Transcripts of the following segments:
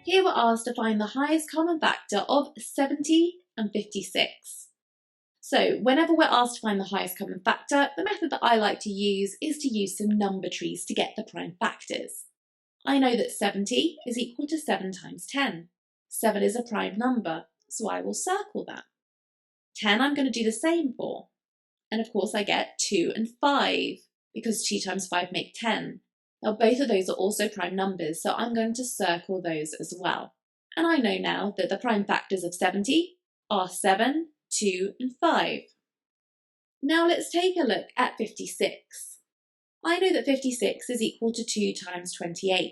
Here we're asked to find the highest common factor of 70 and 56. So whenever we're asked to find the highest common factor, the method that I like to use is to use some number trees to get the prime factors. I know that 70 is equal to 7 times 10. 7 is a prime number, so I will circle that. 10 I'm going to do the same for. And of course I get 2 and 5, because 2 times 5 make 10. Now both of those are also prime numbers, so I'm going to circle those as well. And I know now that the prime factors of 70 are 7, 2 and 5. Now let's take a look at 56. I know that 56 is equal to 2 times 28.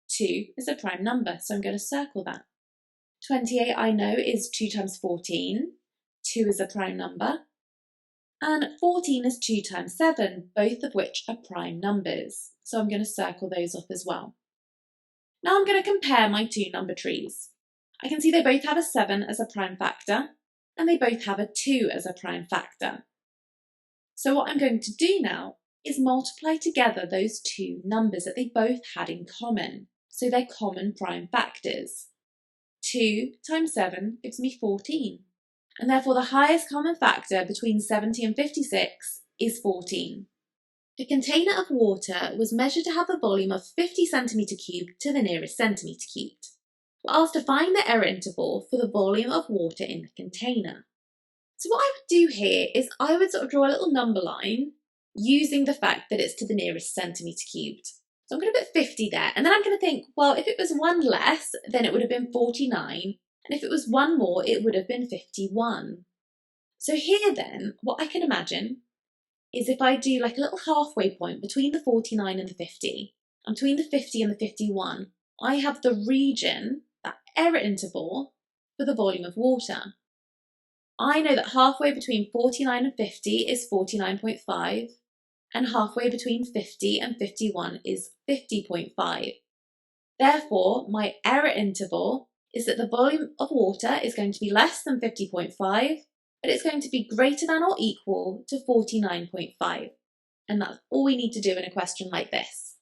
2 is a prime number, so I'm going to circle that. 28 I know is 2 times 14. 2 is a prime number. And 14 is 2 times 7, both of which are prime numbers. So I'm going to circle those off as well. Now I'm going to compare my two number trees. I can see they both have a 7 as a prime factor, and they both have a 2 as a prime factor. So what I'm going to do now is multiply together those two numbers that they both had in common. So they're common prime factors. 2 times 7 gives me 14. And therefore the highest common factor between 70 and 56 is 14. A container of water was measured to have a volume of 50 centimetre cubed to the nearest centimetre cubed. We're asked to find the error interval for the volume of water in the container. So what I would do here is I would sort of draw a little number line using the fact that it's to the nearest centimetre cubed. So I'm going to put 50 there, and then I'm going to think, well, if it was one less, then it would have been 49. And if it was one more, it would have been 51. So here then, what I can imagine is if I do like a little halfway point between the 49 and the 50, and between the 50 and the 51, I have the region, that error interval, for the volume of water. I know that halfway between 49 and 50 is 49.5, and halfway between 50 and 51 is 50.5. Therefore, my error interval is that the volume of water is going to be less than 50.5, but it's going to be greater than or equal to 49.5. And that's all we need to do in a question like this.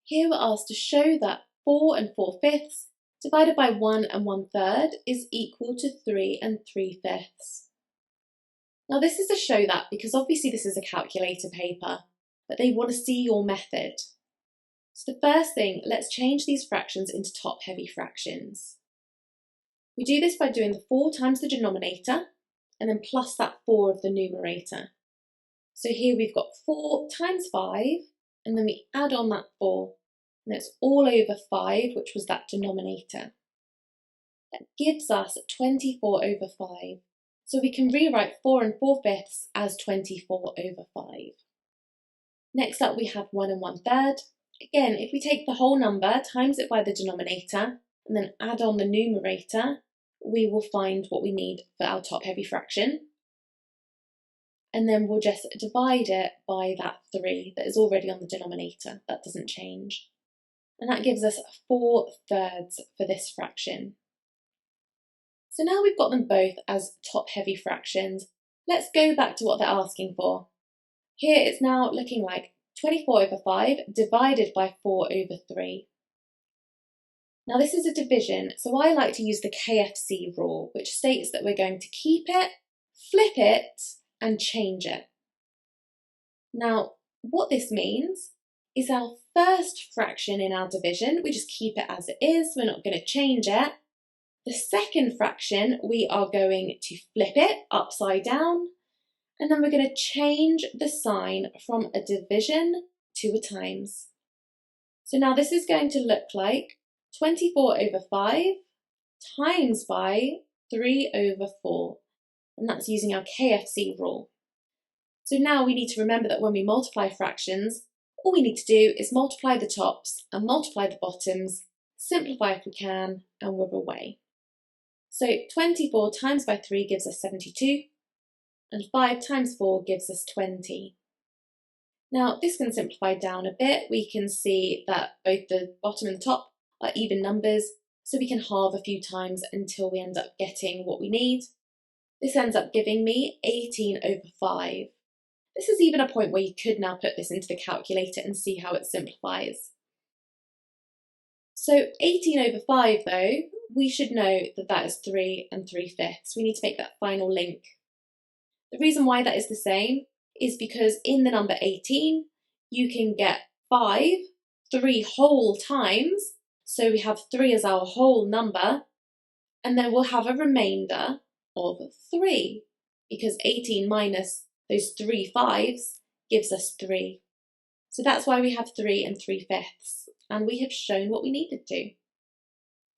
Here we're asked to show that 4 and 4/5 divided by 1 and 1/3 is equal to 3 and 3/5. Now this is to show that because obviously this is a calculator paper, but they want to see your method. So the first thing, let's change these fractions into top-heavy fractions. We do this by doing the 4 times the denominator and then plus that 4 of the numerator. So here we've got 4 times 5 and then we add on that 4 and it's all over 5, which was that denominator. That gives us 24 over 5. So we can rewrite 4 and 4/5 as 24 over 5. Next up we have 1 and 1/3. Again, if we take the whole number, times it by the denominator, and then add on the numerator, we will find what we need for our top-heavy fraction. And then we'll just divide it by that 3 that is already on the denominator. That doesn't change. And that gives us 4/3 for this fraction. So now we've got them both as top-heavy fractions. Let's go back to what they're asking for. Here it's now looking like 24 over 5 divided by 4 over 3. Now this is a division, so I like to use the KFC rule, which states that we're going to keep it, flip it, and change it. Now, what this means is our first fraction in our division, we just keep it as it is, we're not going to change it. The second fraction, we are going to flip it upside down, and then we're going to change the sign from a division to a times. So now this is going to look like 24 over 5 times by 3 over 4. And that's using our KFC rule. So now we need to remember that when we multiply fractions, all we need to do is multiply the tops and multiply the bottoms, simplify if we can, and we're away. So 24 times by 3 gives us 72. And 5 times 4 gives us 20. Now this can simplify down a bit. We can see that both the bottom and the top are even numbers, so we can halve a few times until we end up getting what we need. This ends up giving me 18 over 5. This is even a point where you could now put this into the calculator and see how it simplifies. So 18 over 5 though, we should know that that is 3 3/5. We need to make that final link. The reason why that is the same is because in the number 18, you can get 5 3 whole times. So we have 3 as our whole number, and then we'll have a remainder of 3, because 18 minus those 3 5s gives us 3. So that's why we have 3 3/5, and we have shown what we needed to.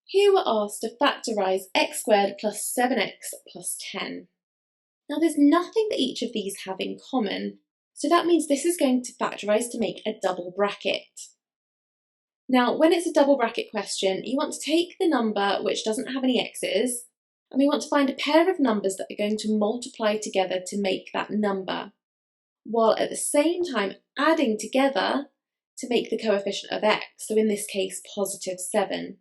Here we're asked to factorise x squared plus 7x plus 10. Now there's nothing that each of these have in common, so that means this is going to factorise to make a double bracket. Now when it's a double bracket question, you want to take the number which doesn't have any x's, and we want to find a pair of numbers that are going to multiply together to make that number, while at the same time adding together to make the coefficient of x, so in this case positive 7.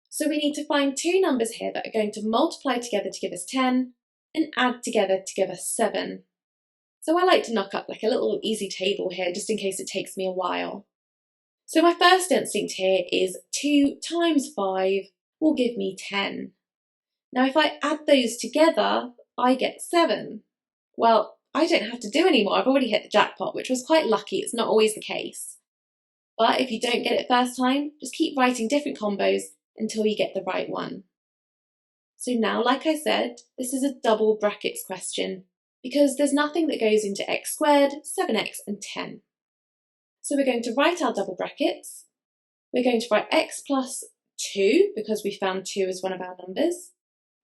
So we need to find two numbers here that are going to multiply together to give us 10 and add together to give us 7. So I like to knock up like a little easy table here just in case it takes me a while. So my first instinct here is 2 times 5 will give me 10. Now if I add those together, I get 7. Well, I don't have to do any more. I've already hit the jackpot, which was quite lucky. It's not always the case. But if you don't get it first time, just keep writing different combos until you get the right one. So now, like I said, this is a double brackets question because there's nothing that goes into x squared, 7x and 10. So we're going to write our double brackets. We're going to write x plus 2 because we found 2 as one of our numbers,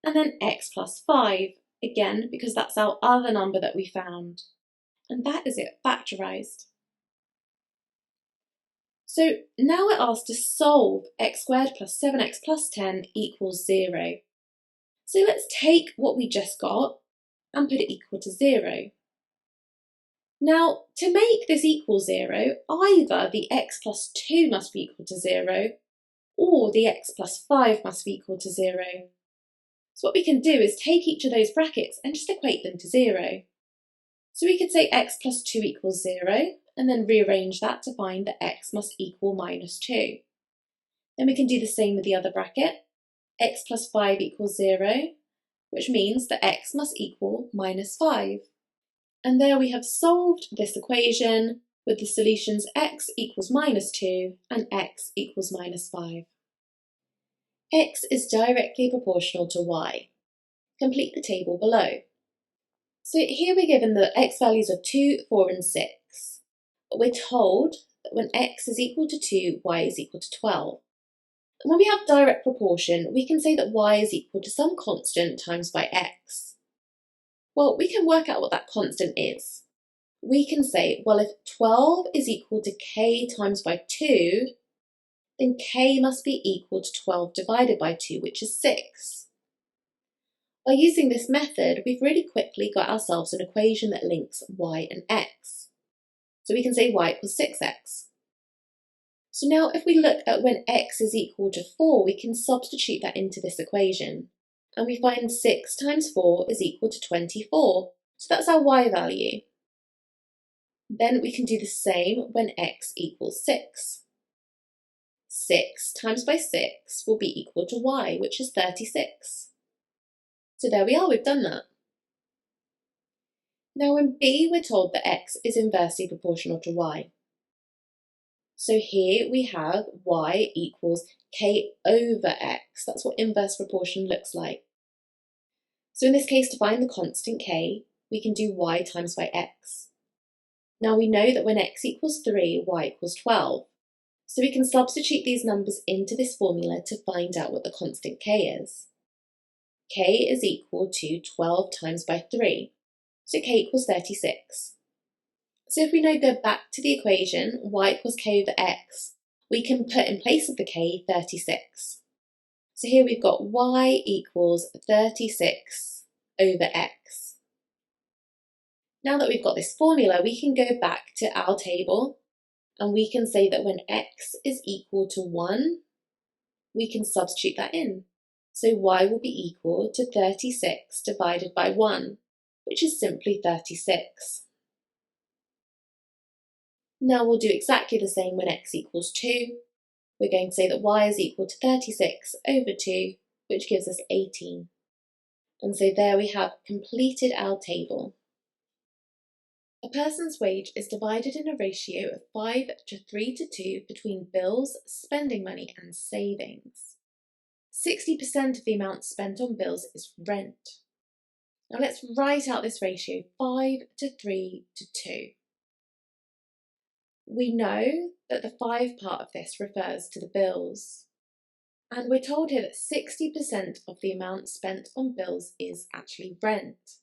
and then x plus 5, again because that's our other number that we found. And that is it, factorised. So now we're asked to solve x squared plus 7x plus 10 equals 0. So let's take what we just got and put it equal to 0. Now, to make this equal 0, either the x plus 2 must be equal to 0, or the x plus 5 must be equal to 0. So what we can do is take each of those brackets and just equate them to 0. So we could say x plus 2 equals 0, and then rearrange that to find that x must equal minus 2. Then we can do the same with the other bracket. X plus 5 equals 0, which means that x must equal minus 5. And there we have solved this equation with the solutions x equals minus 2 and x equals minus 5. X is directly proportional to y. Complete the table below. So here we're given the x values of 2, 4 and 6. But we're told that when x is equal to 2, y is equal to 12. And when we have direct proportion, we can say that y is equal to some constant times by x. Well, we can work out what that constant is. We can say, well, if 12 is equal to k times by 2, then k must be equal to 12 divided by 2, which is 6. By using this method, we've really quickly got ourselves an equation that links y and x. So we can say y equals 6x. So now if we look at when x is equal to 4, we can substitute that into this equation. And we find 6 times 4 is equal to 24. So that's our y value. Then we can do the same when x equals 6. 6 times by 6 will be equal to y, which is 36. So there we are, we've done that. Now in B, we're told that x is inversely proportional to y. So here we have y equals k over x. That's what inverse proportion looks like. So in this case, to find the constant k, we can do y times by x. Now we know that when x equals 3, y equals 12. So we can substitute these numbers into this formula to find out what the constant k is. K is equal to 12 times by 3. So k equals 36. So if we now go back to the equation, y equals k over x, we can put in place of the k 36. So here we've got y equals 36 over x. Now that we've got this formula, we can go back to our table and we can say that when x is equal to 1, we can substitute that in. So y will be equal to 36 divided by 1, which is simply 36. Now we'll do exactly the same when x equals 2. we're going to say that y is equal to 36 over 2, which gives us 18. And so there we have completed our table. A person's wage is divided in a ratio of 5 to 3 to 2 between bills, spending money and savings. 60% of the amount spent on bills is rent. Now let's write out this ratio, 5 to 3 to 2. We know that the 5 part of this refers to the bills. And we're told here that 60% of the amount spent on bills is actually rent.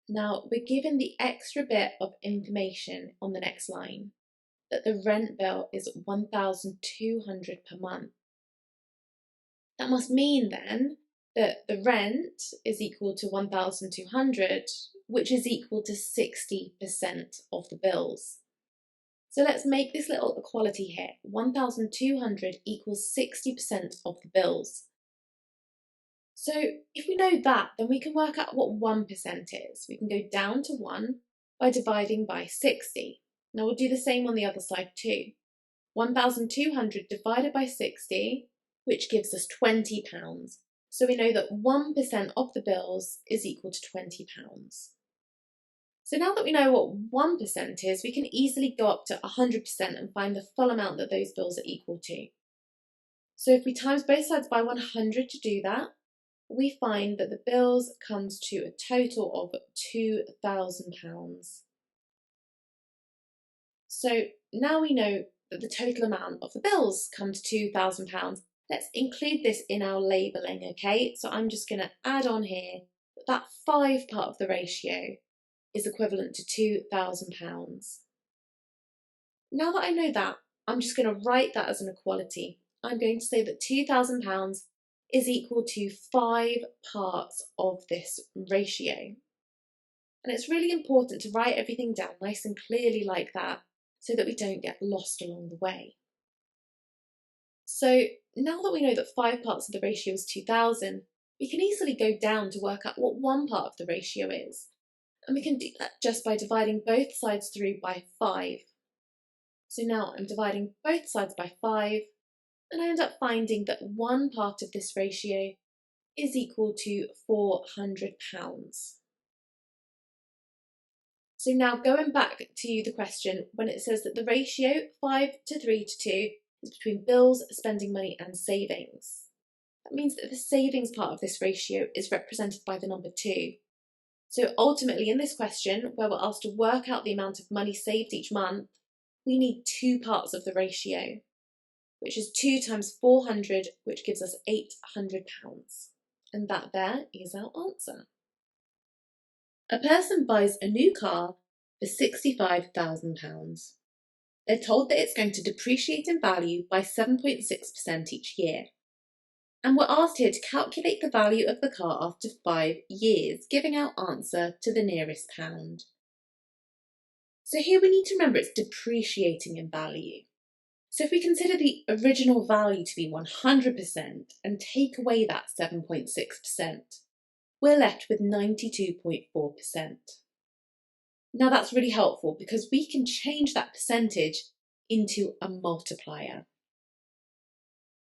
Now, we're given the extra bit of information on the next line, that the rent bill is $1,200 per month. That must mean then that the rent is equal to 1,200, which is equal to 60% of the bills. So let's make this little equality here. 1,200 equals 60% of the bills. So if we know that, then we can work out what 1% is. We can go down to 1 by dividing by 60. Now we'll do the same on the other side too. 1,200 divided by 60, which gives us £20. So we know that 1% of the bills is equal to £20. So now that we know what 1% is, we can easily go up to 100% and find the full amount that those bills are equal to. So if we times both sides by 100 to do that, we find that the bills comes to a total of £2,000. So now we know that the total amount of the bills comes to £2,000. Let's include this in our labelling, okay? So I'm just going to add on here that 5 part of the ratio is equivalent to £2,000. Now that I know that, I'm just going to write that as an equality. I'm going to say that £2,000 is equal to 5 parts of this ratio. And it's really important to write everything down nice and clearly like that so that we don't get lost along the way. So now that we know that 5 parts of the ratio is 2,000, we can easily go down to work out what 1 part of the ratio is. And we can do that just by dividing both sides through by 5. So now I'm dividing both sides by 5, and I end up finding that 1 part of this ratio is equal to £400. So now going back to the question, when it says that the ratio 5 to 3 to 2 is between bills, spending money and savings. That means that the savings part of this ratio is represented by the number 2. So ultimately in this question, where we're asked to work out the amount of money saved each month, we need 2 parts of the ratio, which is 2 times 400, which gives us £800. And that there is our answer. A person buys a new car for £65,000. They're told that it's going to depreciate in value by 7.6% each year. And we're asked here to calculate the value of the car after 5 years, giving our answer to the nearest pound. So here we need to remember it's depreciating in value. So if we consider the original value to be 100% and take away that 7.6%, we're left with 92.4%. Now that's really helpful because we can change that percentage into a multiplier.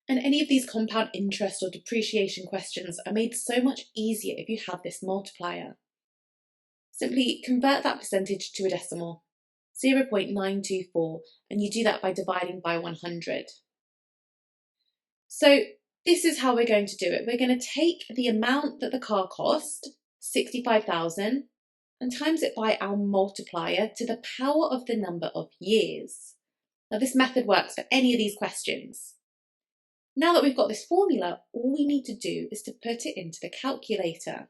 And any of these compound interest or depreciation questions are made so much easier if you have this multiplier. Simply convert that percentage to a decimal, 0.924, and you do that by dividing by 100. So this is how we're going to do it. We're going to take the amount that the car cost, 65,000, and times it by our multiplier to the power of the number of years. Now this method works for any of these questions. Now that we've got this formula, all we need to do is to put it into the calculator.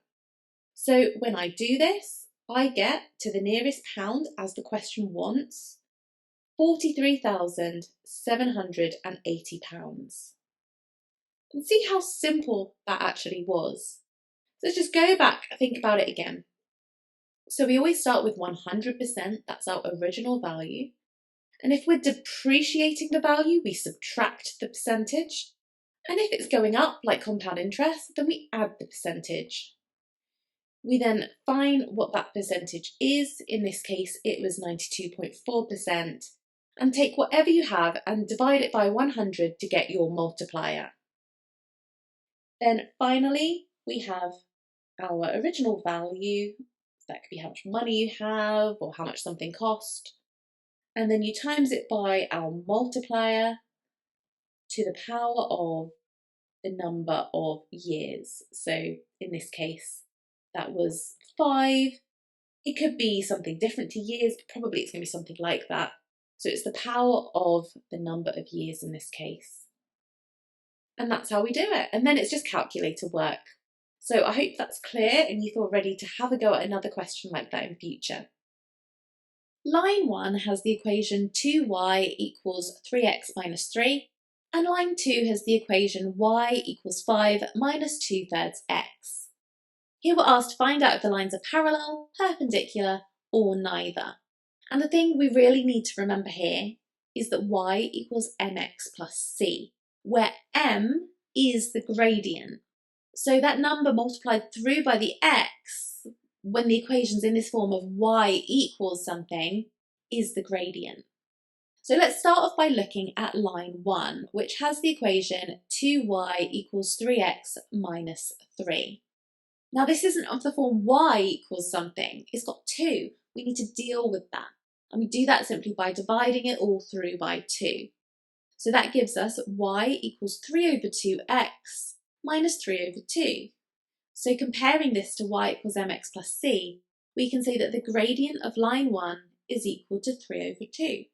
So when I do this, I get to the nearest pound, as the question wants, £43,780. And see how simple that actually was. So let's just go back and think about it again. So we always start with 100%, that's our original value. And if we're depreciating the value, we subtract the percentage. And if it's going up, like compound interest, then we add the percentage. We then find what that percentage is. In this case, it was 92.4%. and take whatever you have and divide it by 100 to get your multiplier. Then finally, we have our original value. That could be how much money you have or how much something cost. And then you times it by our multiplier to the power of the number of years. So in this case, that was 5. It could be something different to years, but probably it's going to be something like that. So it's the power of the number of years in this case. And that's how we do it. And then it's just calculator work. So I hope that's clear and you feel ready to have a go at another question like that in future. Line 1 has the equation 2y equals 3x minus 3, and line 2 has the equation y equals 5 minus 2/3 x. Here we're asked to find out if the lines are parallel, perpendicular, or neither. And the thing we really need to remember here is that y equals mx plus c, where m is the gradient. So that number multiplied through by the x, when the equation's in this form of y equals something, is the gradient. So let's start off by looking at line 1, which has the equation 2y equals 3x minus 3. Now this isn't of the form y equals something, it's got 2. We need to deal with that. And we do that simply by dividing it all through by 2. So that gives us y equals 3 over 2x minus 3 over 2. So comparing this to y equals mx plus c, we can say that the gradient of line 1 is equal to 3 over 2.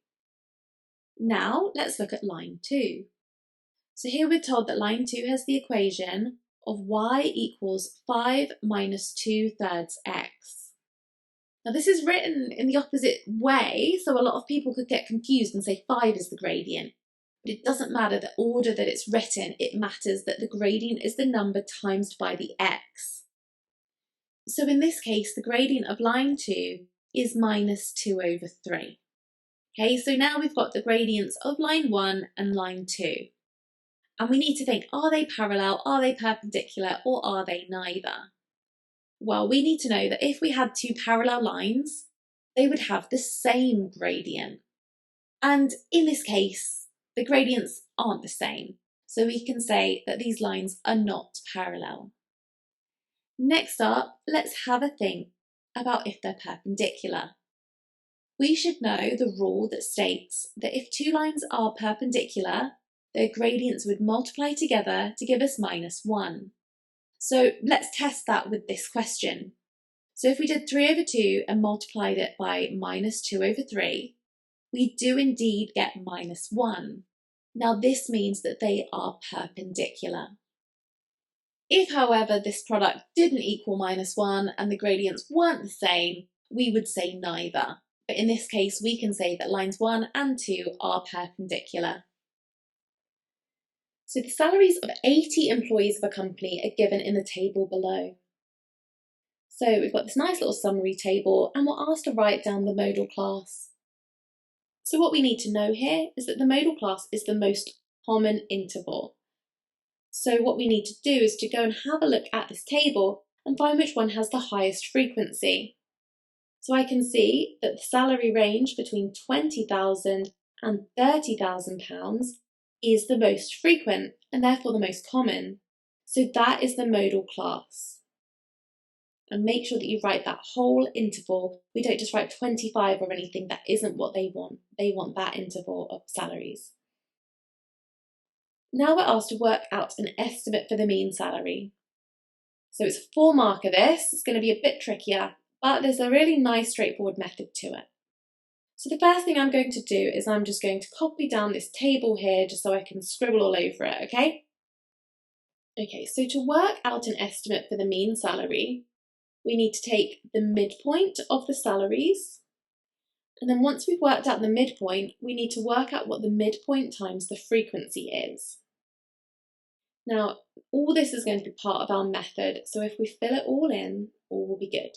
Now let's look at line 2. So here we're told that line 2 has the equation of y equals 5 minus 2/3 x. Now this is written in the opposite way, so a lot of people could get confused and say 5 is the gradient. But it doesn't matter the order that it's written, it matters that the gradient is the number times by the x. So in this case, the gradient of line 2 is minus 2 over 3. Okay, so now we've got the gradients of line 1 and line 2. And we need to think, are they parallel, are they perpendicular, or are they neither? Well, we need to know that if we had two parallel lines, they would have the same gradient. And in this case, the gradients aren't the same. So we can say that these lines are not parallel. Next up, let's have a think about if they're perpendicular. We should know the rule that states that if two lines are perpendicular, their gradients would multiply together to give us minus 1. So let's test that with this question. So if we did 3 over 2 and multiplied it by minus 2 over 3, we do indeed get minus 1. Now this means that they are perpendicular. If, however, this product didn't equal minus 1 and the gradients weren't the same, we would say neither. But in this case, we can say that lines 1 and 2 are perpendicular. So the salaries of 80 employees of a company are given in the table below. So we've got this nice little summary table and we're asked to write down the modal class. So what we need to know here is that the modal class is the most common interval. So what we need to do is to go and have a look at this table and find which one has the highest frequency. So I can see that the salary range between £20,000 and £30,000 is the most frequent and therefore the most common. So that is the modal class. And make sure that you write that whole interval. We don't just write 25 or anything, that isn't what they want. They want that interval of salaries. Now we're asked to work out an estimate for the mean salary. So it's a 4-marker this, it's going to be a bit trickier, but there's a really nice straightforward method to it. So the first thing I'm going to do is I'm just going to copy down this table here just so I can scribble all over it, okay? Okay, so to work out an estimate for the mean salary, we need to take the midpoint of the salaries, and then once we've worked out the midpoint, we need to work out what the midpoint times the frequency is. Now, all this is going to be part of our method, so if we fill it all in, all will be good.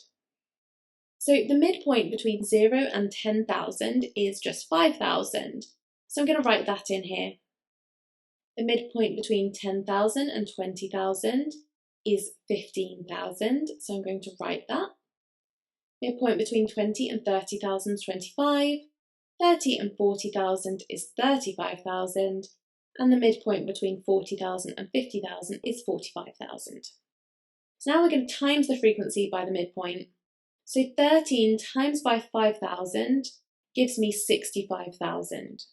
So the midpoint between 0 and 10,000 is just 5,000. So I'm going to write that in here. The midpoint between 10,000 and 20,000 is 15,000. So I'm going to write that. Midpoint between 20 and 30,000 is 25. 30 and 40,000 is 35,000, and the midpoint between 40,000 and 50,000 is 45,000. So now we're going to times the frequency by the midpoint. So 13 times by 5,000 gives me 65,000.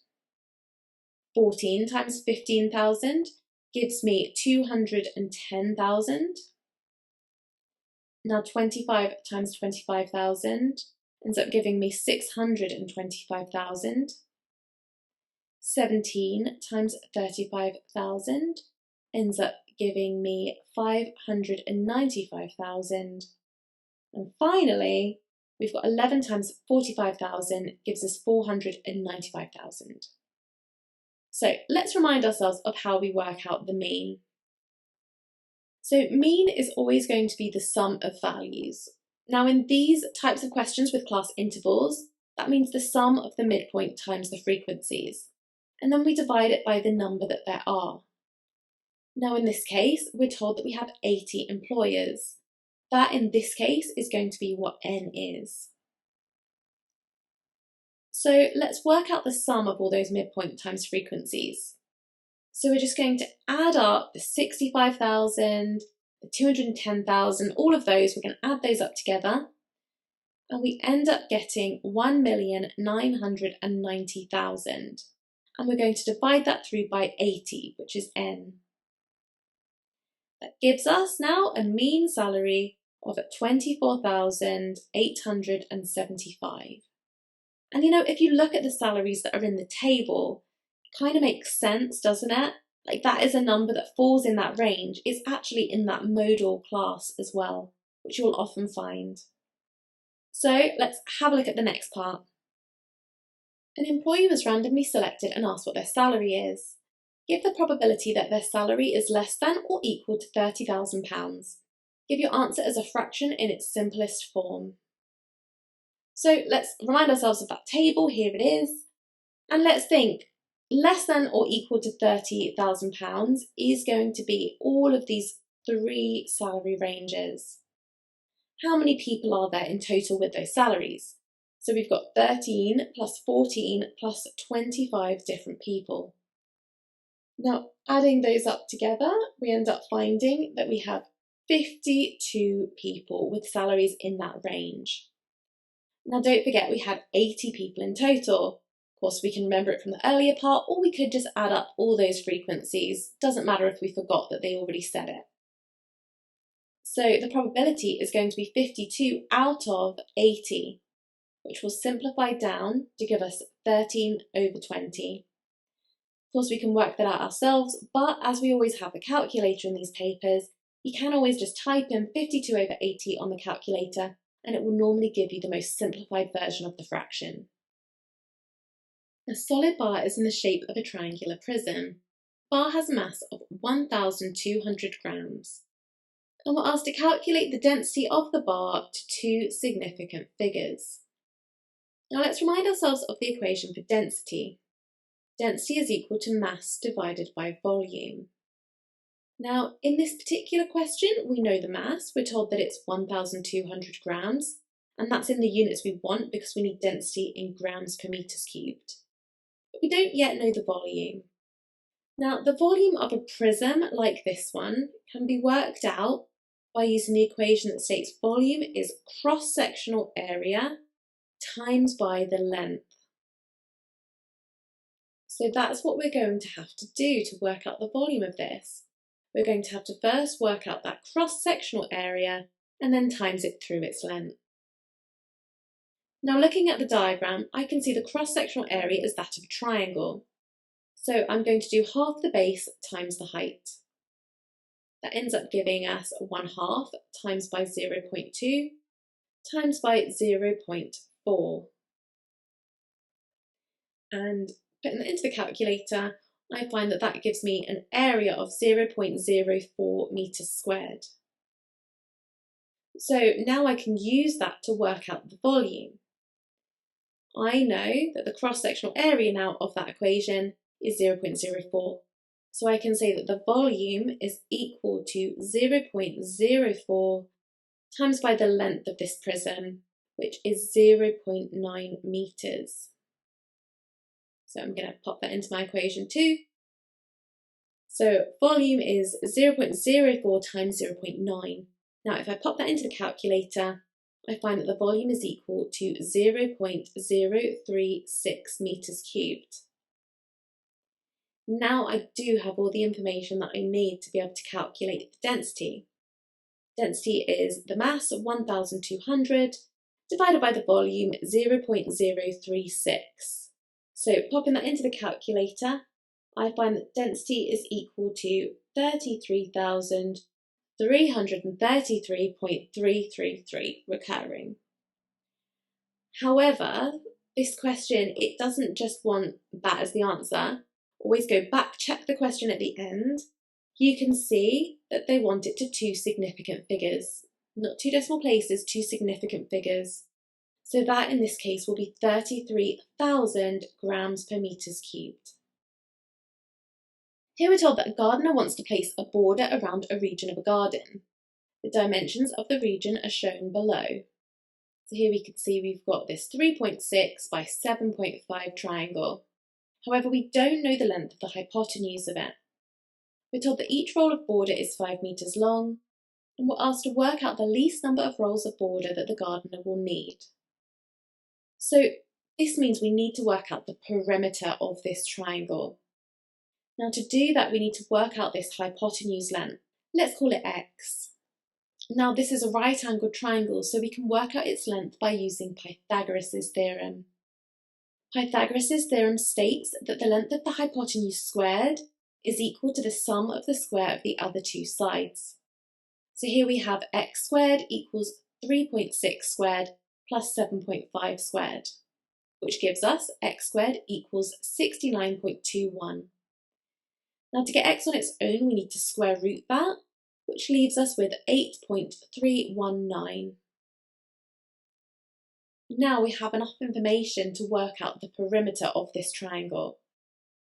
14 times 15,000 gives me 210,000. Now 25 times 25,000 ends up giving me 625,000. 17 times 35,000 ends up giving me 595,000. And finally, we've got 11 times 45,000 gives us 495,000. So let's remind ourselves of how we work out the mean. So mean is always going to be the sum of values. Now in these types of questions with class intervals, that means the sum of the midpoint times the frequencies. And then we divide it by the number that there are. Now in this case, we're told that we have 80 employers. That in this case is going to be what n is. So let's work out the sum of all those midpoint times frequencies. So we're just going to add up the 65,000, the 210,000, all of those, we're going to add those up together, and we end up getting 1,990,000. And we're going to divide that through by 80, which is n. That gives us now a mean salary of 24,875. And if you look at the salaries that are in the table, it kind of makes sense, doesn't it? Like that is a number that falls in that range. It's actually in that modal class as well, which you'll often find. So let's have a look at the next part. An employee was randomly selected and asked what their salary is. Give the probability that their salary is less than or equal to £30,000. Give your answer as a fraction in its simplest form. So let's remind ourselves of that table, here it is, and let's think, less than or equal to £30,000 is going to be all of these three salary ranges. How many people are there in total with those salaries? So we've got 13 plus 14 plus 25 different people. Now adding those up together, we end up finding that we have 52 people with salaries in that range. Now don't forget we had 80 people in total. Of course we can remember it from the earlier part, or we could just add up all those frequencies. Doesn't matter if we forgot that they already said it. So the probability is going to be 52 out of 80, which will simplify down to give us 13 over 20. Of course we can work that out ourselves, but as we always have a calculator in these papers, you can always just type in 52 over 80 on the calculator, and it will normally give you the most simplified version of the fraction. A solid bar is in the shape of a triangular prism. Bar has a mass of 1,200 grams. And we're asked to calculate the density of the bar to two significant figures. Now let's remind ourselves of the equation for density. Density is equal to mass divided by volume. Now, in this particular question, we know the mass. We're told that it's 1,200 grams, and that's in the units we want because we need density in grams per meters cubed. But we don't yet know the volume. Now, the volume of a prism like this one can be worked out by using the equation that states volume is cross-sectional area times by the length. So that's what we're going to have to do to work out the volume of this. We're going to have to first work out that cross-sectional area and then times it through its length. Now looking at the diagram, I can see the cross-sectional area is that of a triangle. So I'm going to do half the base times the height. That ends up giving us 1/2 times by 0.2 times by 0.4. And putting that into the calculator, I find that that gives me an area of 0.04 meters squared. So now I can use that to work out the volume. I know that the cross-sectional area now of that equation is 0.04. So I can say that the volume is equal to 0.04 times by the length of this prism, which is 0.9 meters. So I'm going to pop that into my equation too. So volume is 0.04 times 0.9. Now if I pop that into the calculator, I find that the volume is equal to 0.036 metres cubed. Now I do have all the information that I need to be able to calculate the density. Density is the mass of 1,200 divided by the volume 0.036. So popping that into the calculator, I find that density is equal to 33,333.333 recurring. However, this question, it doesn't just want that as the answer. Always go back, check the question at the end. You can see that they want it to two significant figures, not two decimal places, two significant figures. So that in this case will be 33,000 grams per metres cubed. Here we're told that a gardener wants to place a border around a region of a garden. The dimensions of the region are shown below. So here we can see we've got this 3.6 by 7.5 triangle. However, we don't know the length of the hypotenuse of it. We're told that each roll of border is 5 metres long, and we're asked to work out the least number of rolls of border that the gardener will need. So this means we need to work out the perimeter of this triangle. Now to do that, we need to work out this hypotenuse length. Let's call it x. Now this is a right-angled triangle, so we can work out its length by using Pythagoras' theorem. Pythagoras' theorem states that the length of the hypotenuse squared is equal to the sum of the square of the other two sides. So here we have x squared equals 3.6 squared plus 7.5 squared, which gives us x squared equals 69.21. Now to get x on its own, we need to square root that, which leaves us with 8.319. Now we have enough information to work out the perimeter of this triangle.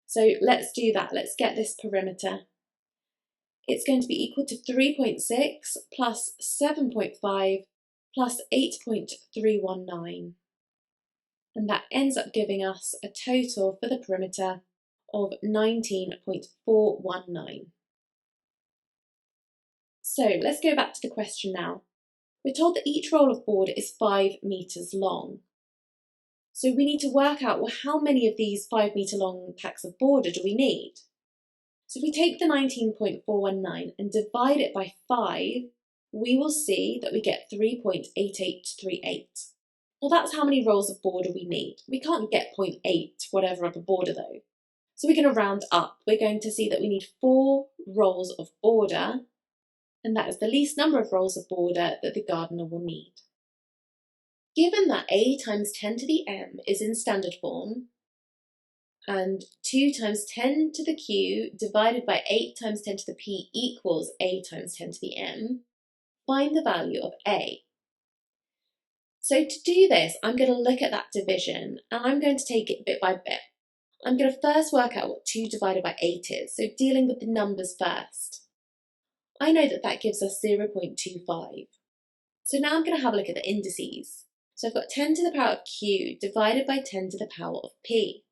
So let's do that. Let's get this perimeter. It's going to be equal to 3.6 plus 7.5 plus 8.319. And that ends up giving us a total for the perimeter of 19.419. So let's go back to the question now. We're told that each roll of border is 5 metres long. So we need to work out, well, how many of these 5 metre long packs of border do we need? So if we take the 19.419 and divide it by 5, we will see that we get 3.8838. Well, that's how many rolls of border we need. We can't get 0.8 whatever of a border though. So we're going to round up. We're going to see that we need 4 rolls of border, and that is the least number of rolls of border that the gardener will need. Given that a times 10 to the m is in standard form, and 2 times 10 to the q divided by 8 times 10 to the p equals a times 10 to the m, find the value of a. So to do this, I'm going to look at that division, and I'm going to take it bit by bit. I'm going to first work out what 2 divided by 8 is, so dealing with the numbers first. I know that that gives us 0.25. So now I'm going to have a look at the indices. So I've got 10 to the power of q divided by 10 to the power of p.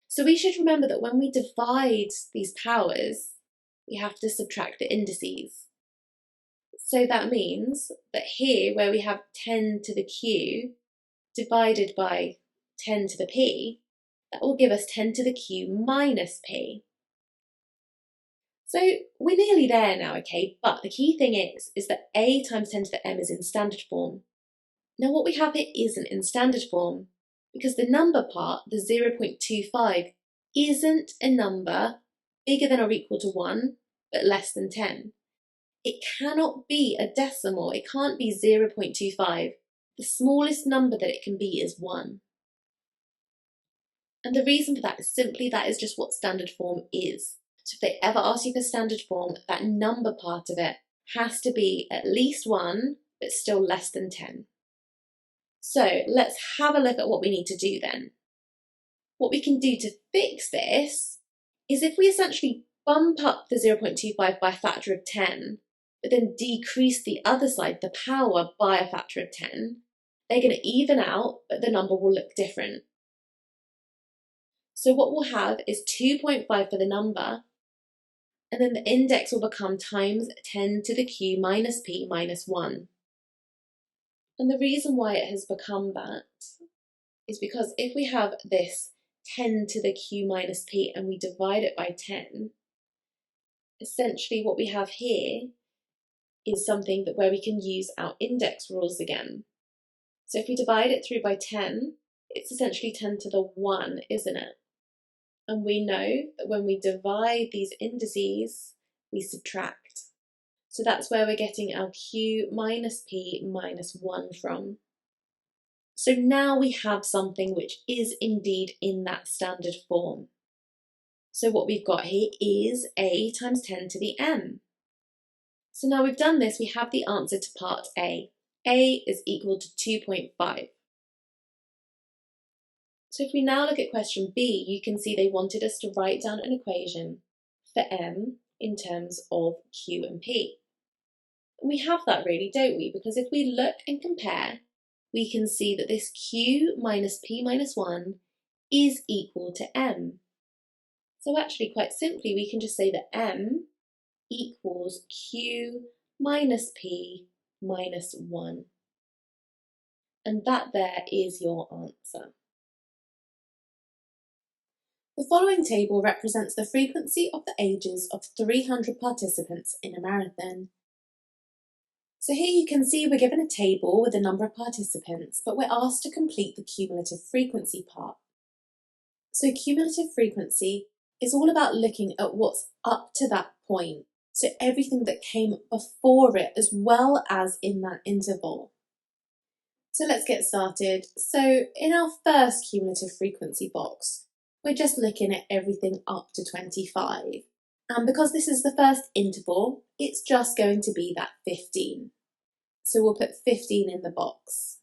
So we should remember that when we divide these powers, we have to subtract the indices. So that means that here, where we have 10 to the q divided by 10 to the p, that will give us 10 to the q minus p. So we're nearly there now, okay? But the key thing is that a times 10 to the m is in standard form. Now what we have here isn't in standard form, because the number part, the 0.25, isn't a number bigger than or equal to 1, but less than 10. It cannot be a decimal, it can't be 0.25. The smallest number that it can be is 1. And the reason for that is simply that is just what standard form is. So if they ever ask you for standard form, that number part of it has to be at least 1, but still less than 10. So let's have a look at what we need to do then. What we can do to fix this is if we essentially bump up the 0.25 by a factor of 10, but then decrease the other side, the power, by a factor of 10, they're going to even out, but the number will look different. So what we'll have is 2.5 for the number, and then the index will become times 10 to the q minus p minus 1. And the reason why it has become that is because if we have this 10 to the q minus p and we divide it by 10, essentially what we have here is something that where we can use our index rules again. So if we divide it through by 10, it's essentially 10 to the 1, isn't it? And we know that when we divide these indices, we subtract. So that's where we're getting our q minus p minus 1 from. So now we have something which is indeed in that standard form. So what we've got here is a times 10 to the m. So now we've done this, we have the answer to part A. A is equal to 2.5. So if we now look at question B, you can see they wanted us to write down an equation for m in terms of q and p. And we have that really, don't we? Because if we look and compare, we can see that this q minus p minus 1 is equal to m. So actually, quite simply, we can just say that m equals q minus p minus 1. And that there is your answer. The following table represents the frequency of the ages of 300 participants in a marathon. So here you can see we're given a table with a number of participants, but we're asked to complete the cumulative frequency part. So cumulative frequency is all about looking at what's up to that point, so everything that came before it as well as in that interval. So let's get started. So in our first cumulative frequency box, we're just looking at everything up to 25. And because this is the first interval, it's just going to be that 15. So we'll put 15 in the box.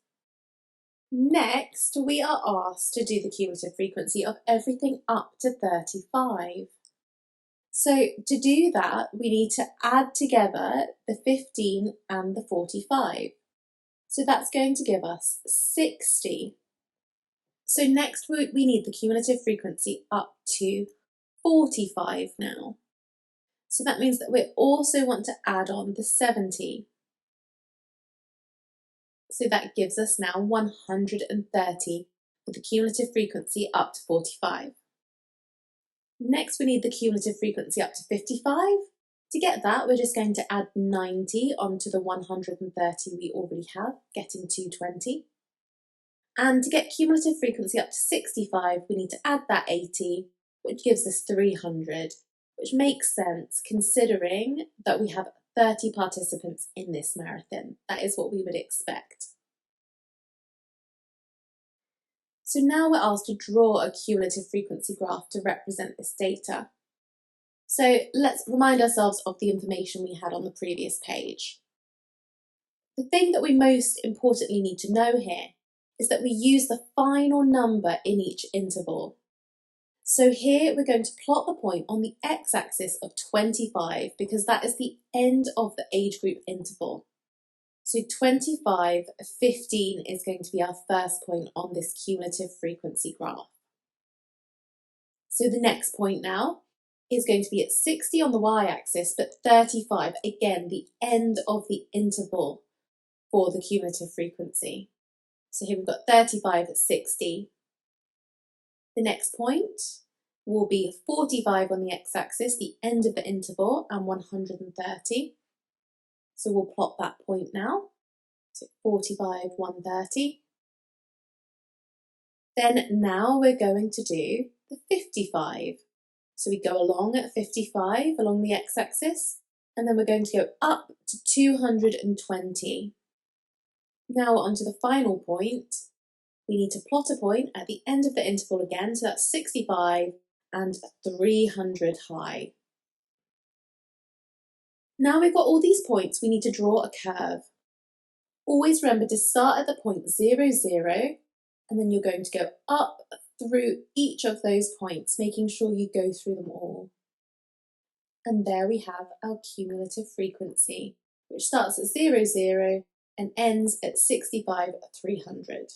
Next, we are asked to do the cumulative frequency of everything up to 35. So to do that, we need to add together the 15 and the 45. So that's going to give us 60. So next we need the cumulative frequency up to 45 now. So that means that we also want to add on the 70. So that gives us now 130 for the cumulative frequency up to 45. Next we need the cumulative frequency up to 55. To get that, we're just going to add 90 onto the 130 we already have, getting 220. And to get cumulative frequency up to 65, we need to add that 80, which gives us 300, which makes sense considering that we have 30 participants in this marathon. That is what we would expect. So now we're asked to draw a cumulative frequency graph to represent this data. So let's remind ourselves of the information we had on the previous page. The thing that we most importantly need to know here is that we use the final number in each interval. So here we're going to plot the point on the x-axis of 25 because that is the end of the age group interval. So 25, 15 is going to be our first point on this cumulative frequency graph. So the next point now is going to be at 60 on the y-axis, but 35, again, the end of the interval for the cumulative frequency. So here we've got 35 at 60. The next point will be 45 on the x-axis, the end of the interval, and 130. So we'll plot that point now. So 45, 130. Then now we're going to do the 55. So we go along at 55 along the x-axis, and then we're going to go up to 220. Now onto the final point. We need to plot a point at the end of the interval again, so that's 65 and 300 high. Now we've got all these points, we need to draw a curve. Always remember to start at the point 0, 0, and then you're going to go up through each of those points, making sure you go through them all. And there we have our cumulative frequency, which starts at 0, 0 and ends at 65, 300.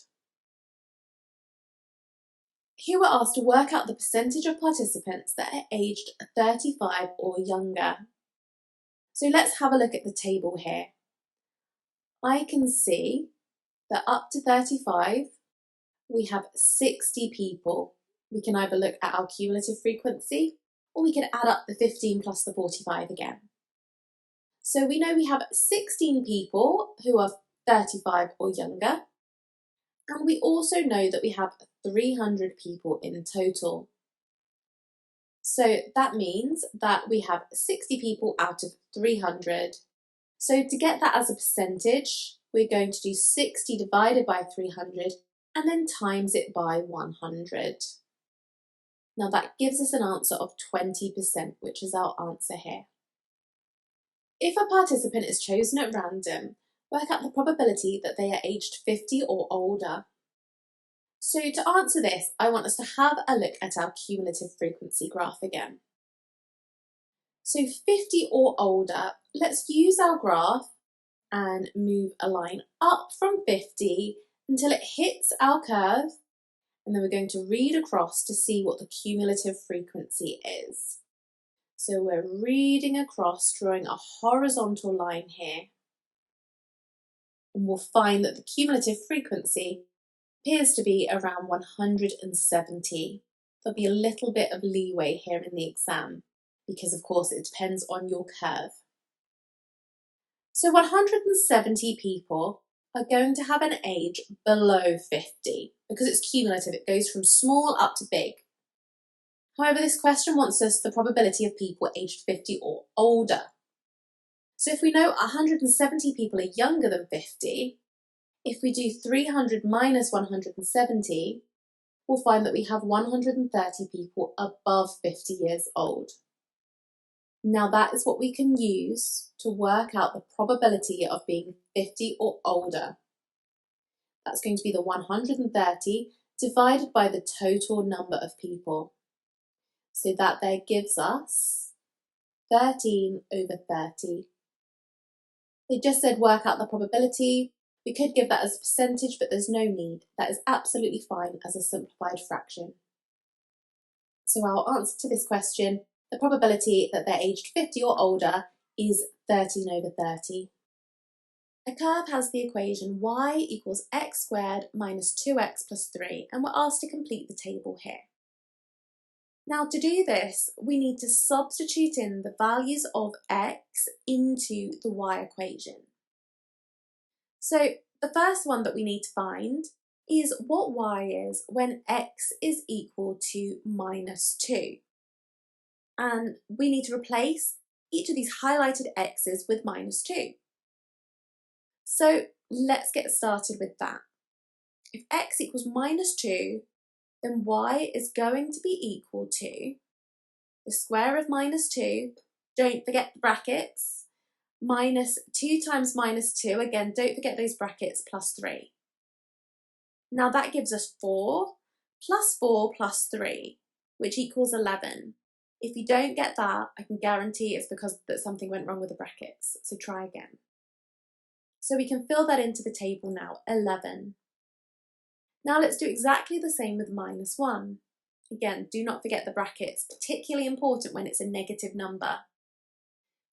Here we're asked to work out the percentage of participants that are aged 35 or younger. So let's have a look at the table here. I can see that up to 35, we have 60 people. We can either look at our cumulative frequency, or we can add up the 15 plus the 45 again. So we know we have 16 people who are 35 or younger, and we also know that we have 300 people in total. So that means that we have 60 people out of 300. So to get that as a percentage, we're going to do 60 divided by 300 and then times it by 100. Now that gives us an answer of 20%, which is our answer here. If a participant is chosen at random, work out the probability that they are aged 50 or older. So to answer this, I want us to have a look at our cumulative frequency graph again. So 50 or older, let's use our graph and move a line up from 50 until it hits our curve, and then we're going to read across to see what the cumulative frequency is. So we're reading across, drawing a horizontal line here, and we'll find that the cumulative frequency appears to be around 170. There'll be a little bit of leeway here in the exam because of course it depends on your curve. So 170 people are going to have an age below 50 because it's cumulative, it goes from small up to big. However, this question wants us the probability of people aged 50 or older. So if we know 170 people are younger than 50, if we do 300 minus 170, we'll find that we have 130 people above 50 years old. Now that is what we can use to work out the probability of being 50 or older. That's going to be the 130 divided by the total number of people. So that there gives us 13 over 30. They just said work out the probability. We could give that as a percentage, but there's no need. That is absolutely fine as a simplified fraction. So our answer to this question, the probability that they're aged 50 or older is 13 over 30. A curve has the equation y equals x squared minus 2x plus 3, and we're asked to complete the table here. Now to do this, we need to substitute in the values of x into the y equation. So the first one that we need to find is what y is when x is equal to minus 2. And we need to replace each of these highlighted x's with minus 2. So let's get started with that. If x equals minus 2, then y is going to be equal to the square of minus 2, don't forget the brackets, minus 2 times minus 2, again don't forget those brackets, plus 3. Now that gives us 4 plus 3, which equals 11. If you don't get that, I can guarantee it's because something went wrong with the brackets, so try again. So we can fill that into the table now, 11. Now let's do exactly the same with minus 1. Again, do not forget the brackets, particularly important when it's a negative number.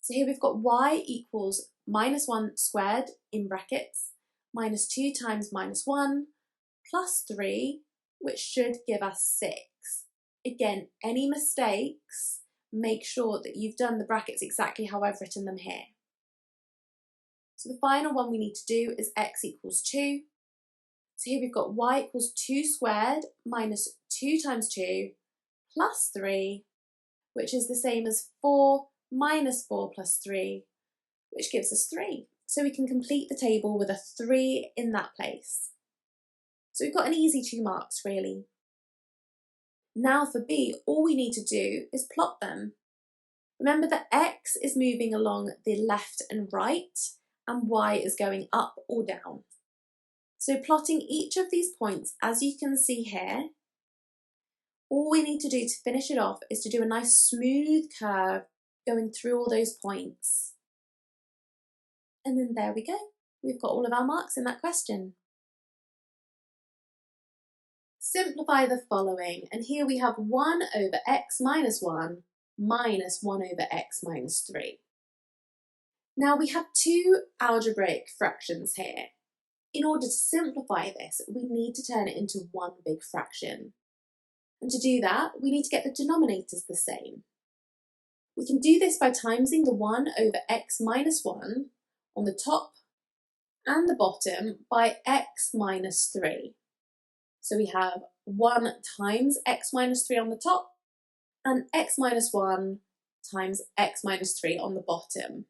So here we've got y equals minus 1 squared in brackets, minus 2 times minus 1, plus 3, which should give us 6. Again, any mistakes, make sure that you've done the brackets exactly how I've written them here. So the final one we need to do is x equals 2. So here we've got y equals 2 squared minus 2 times 2 plus 3, which is the same as 4 minus 4 plus 3, which gives us 3. So we can complete the table with a 3 in that place. So we've got an easy 2 marks really. Now for B, all we need to do is plot them. Remember that x is moving along the left and right, and y is going up or down. So plotting each of these points, as you can see here, all we need to do to finish it off is to do a nice smooth curve going through all those points. And then there we go. We've got all of our marks in that question. simplify the following, and here we have 1 over x minus 1 minus 1 over x minus 3. Now we have two algebraic fractions here. In order to simplify this, we need to turn it into one big fraction. And to do that, we need to get the denominators the same. We can do this by timesing the 1 over x minus 1 on the top and the bottom by x minus 3. So we have 1 times x minus 3 on the top and x minus 1 times x minus 3 on the bottom.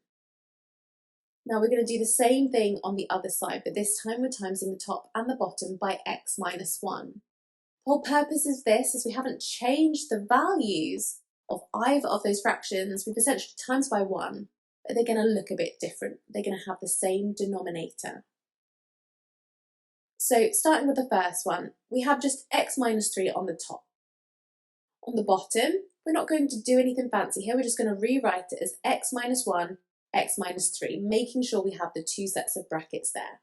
Now we're going to do the same thing on the other side, but this time we're timesing the top and the bottom by x minus 1. The whole purpose of this is we haven't changed the values of either of those fractions. We've essentially times by 1, but they're going to look a bit different. They're going to have the same denominator. So starting with the first one, we have just x minus 3 on the top. On the bottom, we're not going to do anything fancy here. We're just going to rewrite it as x minus 1, x minus 3, making sure we have the two sets of brackets there.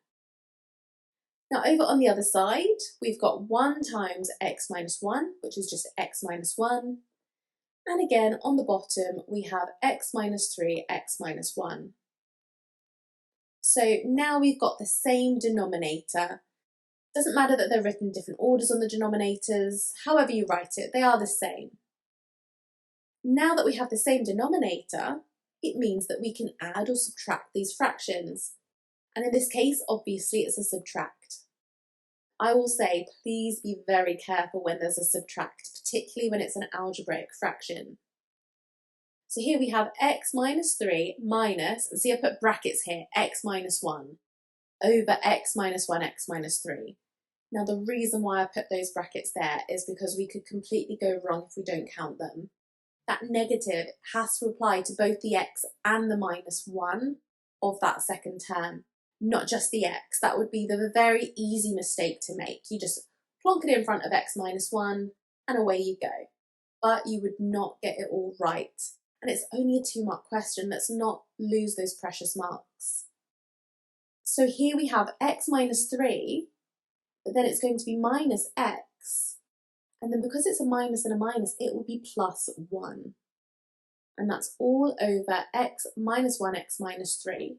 Now over on the other side, we've got 1 times x minus 1, which is just x minus 1. And again, on the bottom, we have x minus 3, x minus 1. So now we've got the same denominator. Doesn't matter that they're written in different orders on the denominators, however you write it, they are the same. Now that we have the same denominator, it means that we can add or subtract these fractions. And in this case, obviously, it's a subtract. I will say, please be very careful when there's a subtract, particularly when it's an algebraic fraction. So here we have x minus 3 minus, and see I put brackets here, x minus 1, over x minus 1, x minus 3. Now the reason why I put those brackets there is because we could completely go wrong if we don't count them. That negative has to apply to both the x and the minus 1 of that second term, not just the x. That would be the very easy mistake to make. You just plonk it in front of x minus 1 and away you go. But you would not get it all right. And it's only a 2-mark question. Let's not lose those precious marks. So here we have x minus 3, but then it's going to be minus x. And then because it's a minus and a minus, it will be plus 1. And that's all over x minus 1, x minus 3.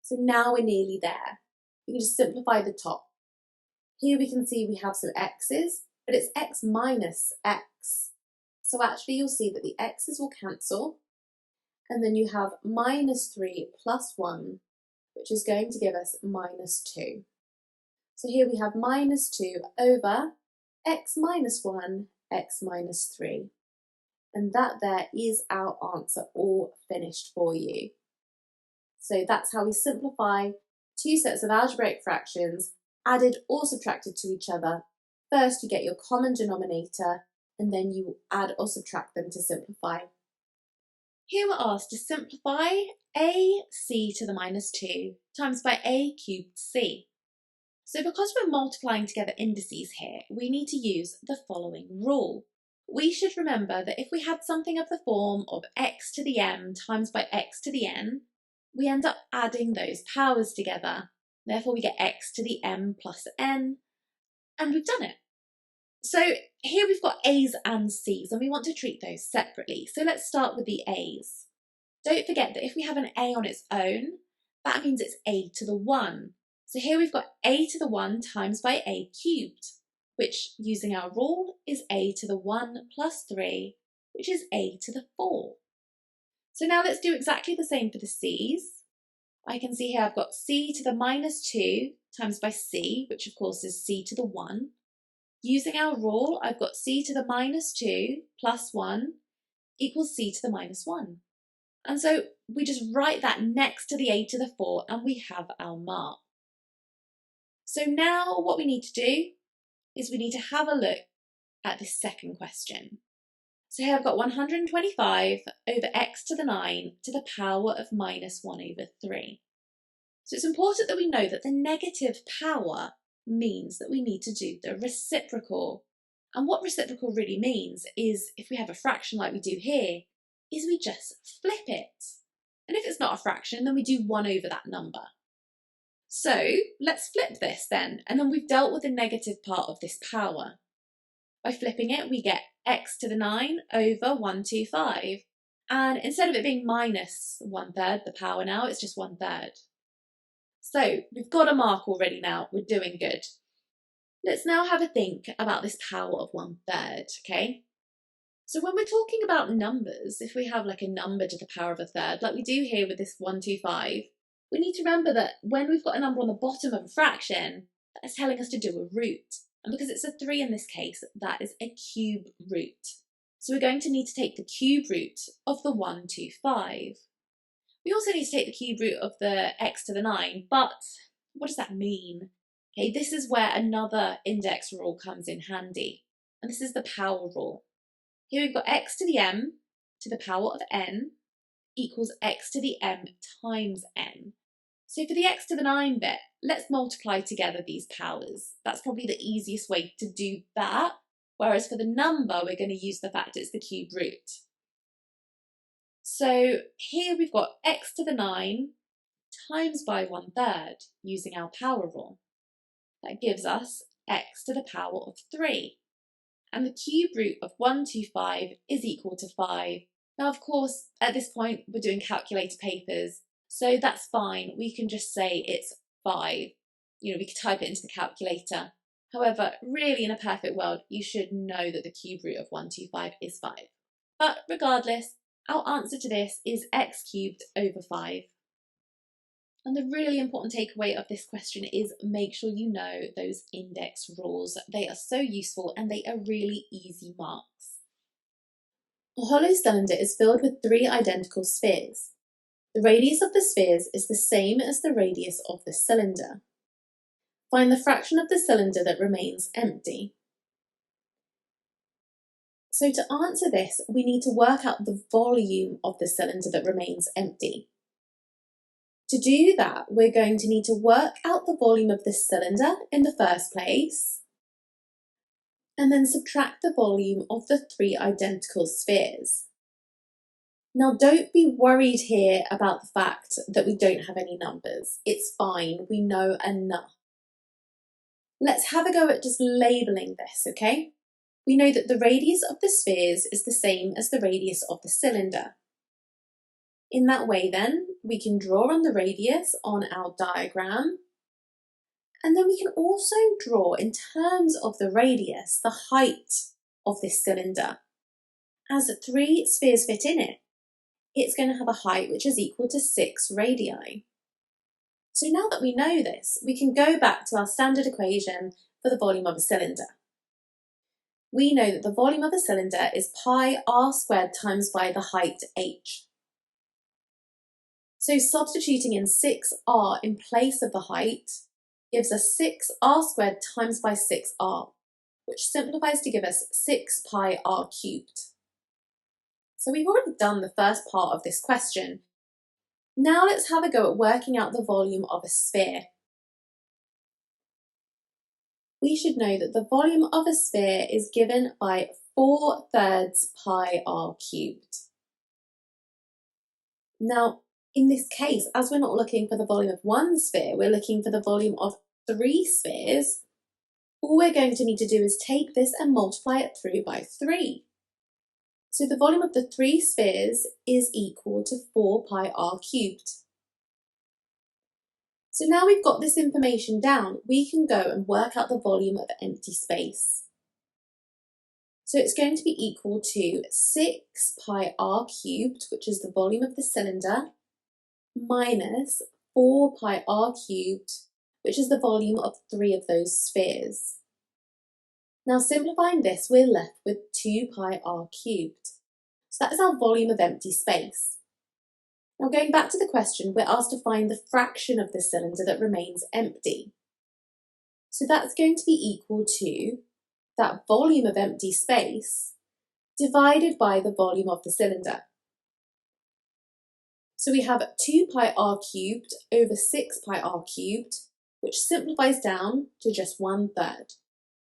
So now we're nearly there. We can just simplify the top. Here we can see we have some x's, but it's x minus x. So actually you'll see that the x's will cancel. And then you have minus 3 plus 1, which is going to give us minus 2. So here we have minus 2 over x minus 1, x minus 3. And that there is our answer all finished for you. So that's how we simplify two sets of algebraic fractions, added or subtracted to each other. First you get your common denominator, and then you add or subtract them to simplify. Here we're asked to simplify ac to the minus 2 times by a cubed c. So because we're multiplying together indices here, we need to use the following rule. We should remember that if we had something of the form of x to the m times by x to the n, we end up adding those powers together. Therefore we get x to the m plus n, and we've done it. So here we've got a's and c's, and we want to treat those separately. So let's start with the a's. Don't forget that if we have an a on its own, that means it's a to the 1. So here we've got a to the 1 times by a cubed, which, using our rule, is a to the 1 plus 3, which is a to the 4. So now let's do exactly the same for the c's. I can see here I've got c to the minus 2 times by c, which of course is c to the 1. Using our rule, I've got c to the minus 2 plus 1 equals c to the minus 1. And so we just write that next to the a to the 4 and we have our mark. So now what we need to do is we need to have a look at this second question. So here I've got 125 over x to the 9 to the power of minus 1 over 3. So it's important that we know that the negative power means that we need to do the reciprocal. And what reciprocal really means is, if we have a fraction like we do here, is we just flip it. And if it's not a fraction, then we do 1 over that number. So let's flip this then, and then we've dealt with the negative part of this power. By flipping it, we get x to the 9 over 125. And instead of it being minus 1/3, the power now, it's just 1/3. So we've got a mark already now, we're doing good. Let's now have a think about this power of 1/3, okay? So when we're talking about numbers, if we have like a number to the power of a third, like we do here with this 125, we need to remember that when we've got a number on the bottom of a fraction, that's telling us to do a root. And because it's a 3 in this case, that is a cube root. So we're going to need to take the cube root of the 125. We also need to take the cube root of the x to the 9, but what does that mean? Okay, this is where another index rule comes in handy, and this is the power rule. Here we've got x to the m to the power of n equals x to the m times n. So for the x to the 9 bit, let's multiply together these powers. That's probably the easiest way to do that, whereas for the number, we're going to use the fact it's the cube root. So here we've got x to the 9 times by 1/3 using our power rule. That gives us x to the power of 3. And the cube root of 125 is equal to 5. Now, of course, at this point, we're doing calculator papers, so that's fine. We can just say it's 5. We could type it into the calculator. However, really in a perfect world, you should know that the cube root of 125 is 5. But regardless, our answer to this is x cubed over 5. And the really important takeaway of this question is make sure you know those index rules. They are so useful and they are really easy marks. A hollow cylinder is filled with 3 identical spheres. The radius of the spheres is the same as the radius of the cylinder. Find the fraction of the cylinder that remains empty. So to answer this, we need to work out the volume of the cylinder that remains empty. To do that, we're going to need to work out the volume of the cylinder in the first place, and then subtract the volume of the 3 identical spheres. Now, don't be worried here about the fact that we don't have any numbers. It's fine, we know enough. Let's have a go at just labelling this, okay? We know that the radius of the spheres is the same as the radius of the cylinder. In that way then, we can draw on the radius on our diagram, and then we can also draw in terms of the radius, the height of this cylinder. As 3 spheres fit in it, it's going to have a height which is equal to 6 radii. So now that we know this, we can go back to our standard equation for the volume of a cylinder. We know that the volume of a cylinder is pi r squared times by the height h. So substituting in 6r in place of the height gives us 6r squared times by 6r, which simplifies to give us 6 pi r cubed. So we've already done the first part of this question. Now let's have a go at working out the volume of a sphere. We should know that the volume of a sphere is given by 4/3 pi r cubed. Now, in this case, as we're not looking for the volume of 1 sphere, we're looking for the volume of 3 spheres, all we're going to need to do is take this and multiply it through by 3. So the volume of the 3 spheres is equal to 4 pi r cubed. So now we've got this information down, we can go and work out the volume of empty space. So it's going to be equal to 6 pi r cubed, which is the volume of the cylinder, minus 4 pi r cubed, which is the volume of 3 of those spheres. Now simplifying this, we're left with 2 pi r cubed. So that is our volume of empty space. Now going back to the question, we're asked to find the fraction of the cylinder that remains empty. So that's going to be equal to that volume of empty space divided by the volume of the cylinder. So we have 2 pi r cubed over 6 pi r cubed, which simplifies down to just 1/3.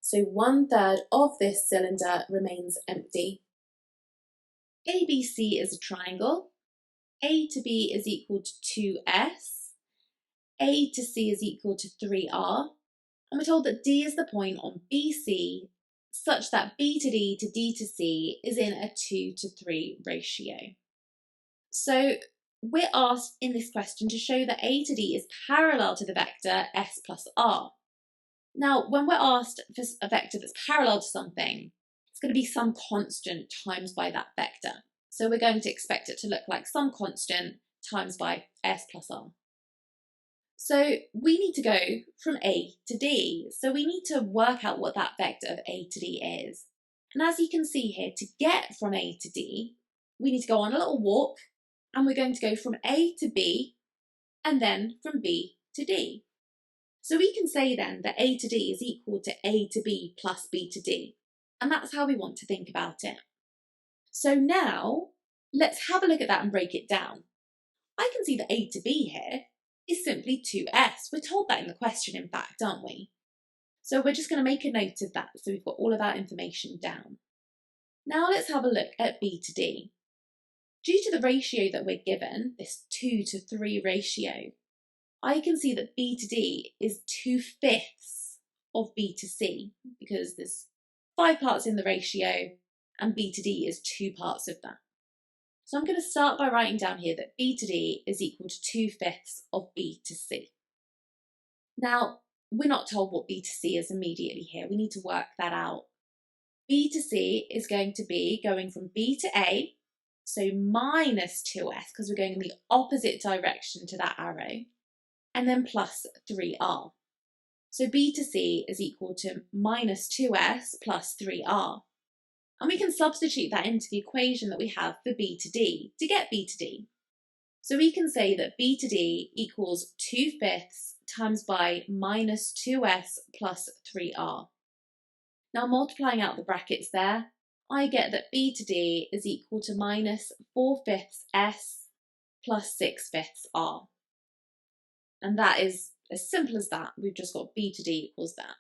So 1/3 of this cylinder remains empty. ABC is a triangle. A to B is equal to 2S. A to C is equal to 3R. And we're told that D is the point on BC such that b to d to d to c is in a 2:3 ratio. So we're asked in this question to show that a to d is parallel to the vector s plus r. Now, when we're asked for a vector that's parallel to something, it's going to be some constant times by that vector. So we're going to expect it to look like some constant times by s plus r. So we need to go from a to d. So we need to work out what that vector of a to d is. And as you can see here, to get from a to d, we need to go on a little walk, and we're going to go from a to b, and then from b to d. So we can say then that a to d is equal to a to b plus b to d. And that's how we want to think about it. So now, let's have a look at that and break it down. I can see that a to b here is simply 2s. We're told that in the question, in fact, aren't we? So we're just going to make a note of that so we've got all of our information down. Now let's have a look at b to d. Due to the ratio that we're given, this 2:3 ratio, I can see that b to d is 2/5 of b to c, because there's 5 parts in the ratio and b to d is 2 parts of that. So I'm going to start by writing down here that b to d is equal to 2/5 of b to c. Now, we're not told what b to c is immediately here. We need to work that out. B to c is going to be going from b to a, so minus 2s, because we're going in the opposite direction to that arrow, and then plus 3r. So b to c is equal to minus 2s plus 3r. And we can substitute that into the equation that we have for b to d to get b to d. So we can say that b to d equals 2/5 times by minus 2s plus 3r. Now multiplying out the brackets there, I get that b to d is equal to minus 4/5 s plus 6/5 r. And that is as simple as that. We've just got b to d equals that.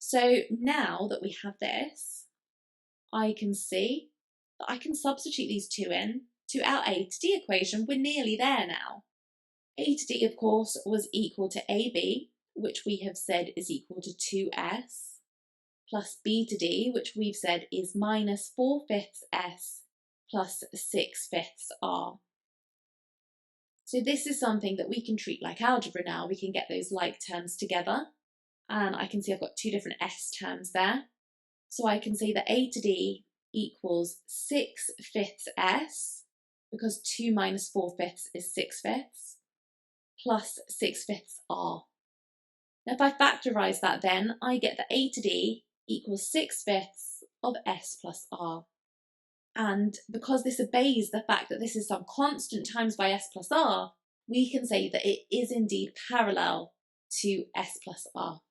So now that we have this, I can see that I can substitute these two in to our a to d equation. We're nearly there now. A to d, of course, was equal to ab, which we have said is equal to 2s, plus b to d, which we've said is minus 4/5 s plus 6/5 r. So this is something that we can treat like algebra now. We can get those like terms together. And I can see I've got two different s terms there. So I can say that a to d equals 6/5 s, because 2 minus 4/5 is 6/5, plus 6/5 r. Now if I factorise that then, I get that a to d equals 6/5 of s plus r. And because this obeys the fact that this is some constant times by s plus r, we can say that it is indeed parallel to s plus r.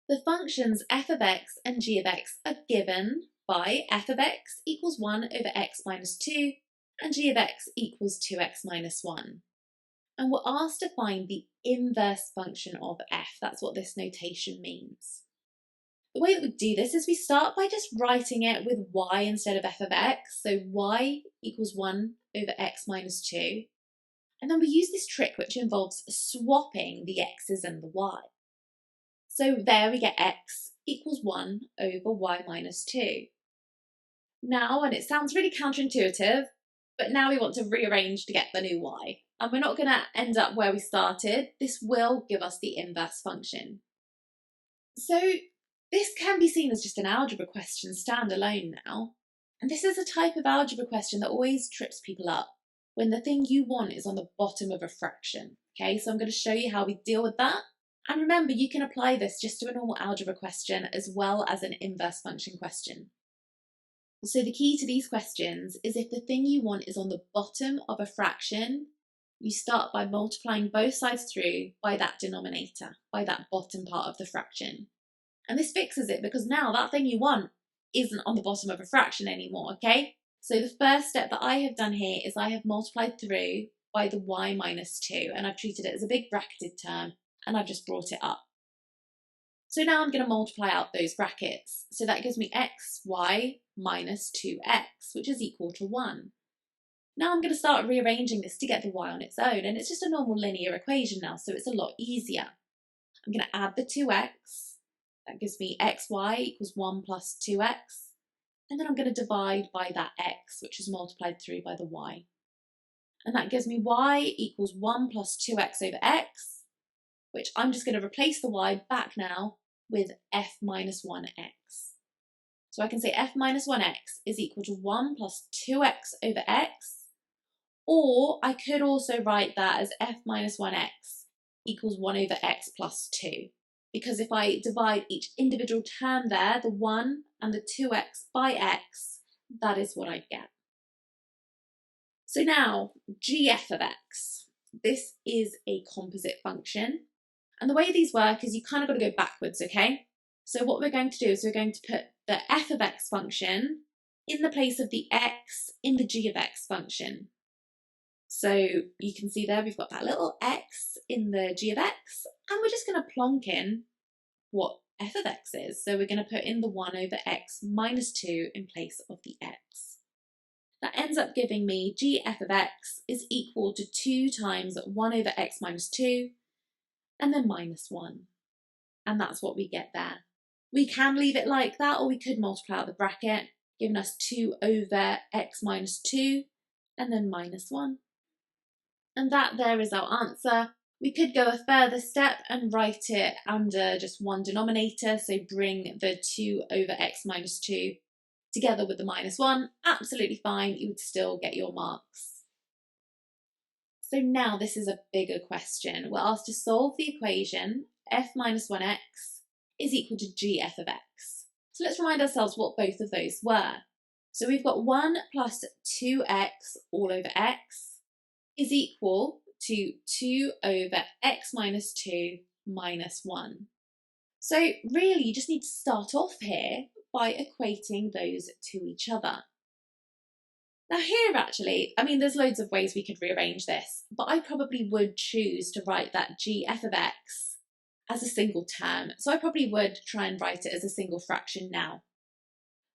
The functions f of x and g of x are given by f of x equals 1 over x minus 2 and g of x equals 2x minus 1. And we're asked to find the inverse function of f. That's what this notation means. The way that we do this is we start by just writing it with y instead of f of x. So y equals 1 over x minus 2. And then we use this trick which involves swapping the x's and the y. So there we get x equals 1 over y minus 2. Now, and it sounds really counterintuitive, but now we want to rearrange to get the new y. And we're not going to end up where we started. This will give us the inverse function. So this can be seen as just an algebra question standalone now. And this is a type of algebra question that always trips people up when the thing you want is on the bottom of a fraction. Okay, so I'm going to show you how we deal with that. And remember, you can apply this just to a normal algebra question as well as an inverse function question. So the key to these questions is if the thing you want is on the bottom of a fraction, you start by multiplying both sides through by that denominator, by that bottom part of the fraction. And this fixes it because now that thing you want isn't on the bottom of a fraction anymore, okay? So the first step that I have done here is I have multiplied through by the y minus 2, and I've treated it as a big bracketed term, and I've just brought it up. So now I'm going to multiply out those brackets. So that gives me xy minus 2x, which is equal to 1. Now I'm going to start rearranging this to get the y on its own, and it's just a normal linear equation now, so it's a lot easier. I'm going to add the 2x, That gives me xy equals 1 plus 2x. And then I'm going to divide by that x, which is multiplied through by the y. And that gives me y equals 1 plus 2x over x, which I'm just going to replace the y back now with f minus 1x. So I can say f minus 1x is equal to 1 plus 2x over x, or I could also write that as f minus 1x equals 1 over x plus 2. Because if I divide each individual term there, the 1 and the 2x by x, that is what I get. So now, gf of x. This is a composite function. And the way these work is you kind of got to go backwards, okay? So what we're going to do is we're going to put the f of x function in the place of the x in the g of x function. So you can see there we've got that little x in the g of x, and we're just going to plonk in what f of x is. So we're going to put in the 1 over x minus 2 in place of the x. That ends up giving me gf of x is equal to 2 times 1 over x minus 2, and then minus 1. And that's what we get there. We can leave it like that, or we could multiply out the bracket, giving us 2 over x minus 2, and then minus 1. And that there is our answer. We could go a further step and write it under just one denominator, so bring the 2 over x minus 2 together with the minus 1, absolutely fine, you would still get your marks. So now this is a bigger question. We're asked to solve the equation f minus 1x is equal to gf of x. So let's remind ourselves what both of those were. So we've got 1 plus 2x all over x is equal to 2 over x minus 2 minus 1. So really you just need to start off here by equating those to each other. Now here actually, I mean there's loads of ways we could rearrange this, but I probably would choose to write that gf of x as a single term. So I probably would try and write it as a single fraction now.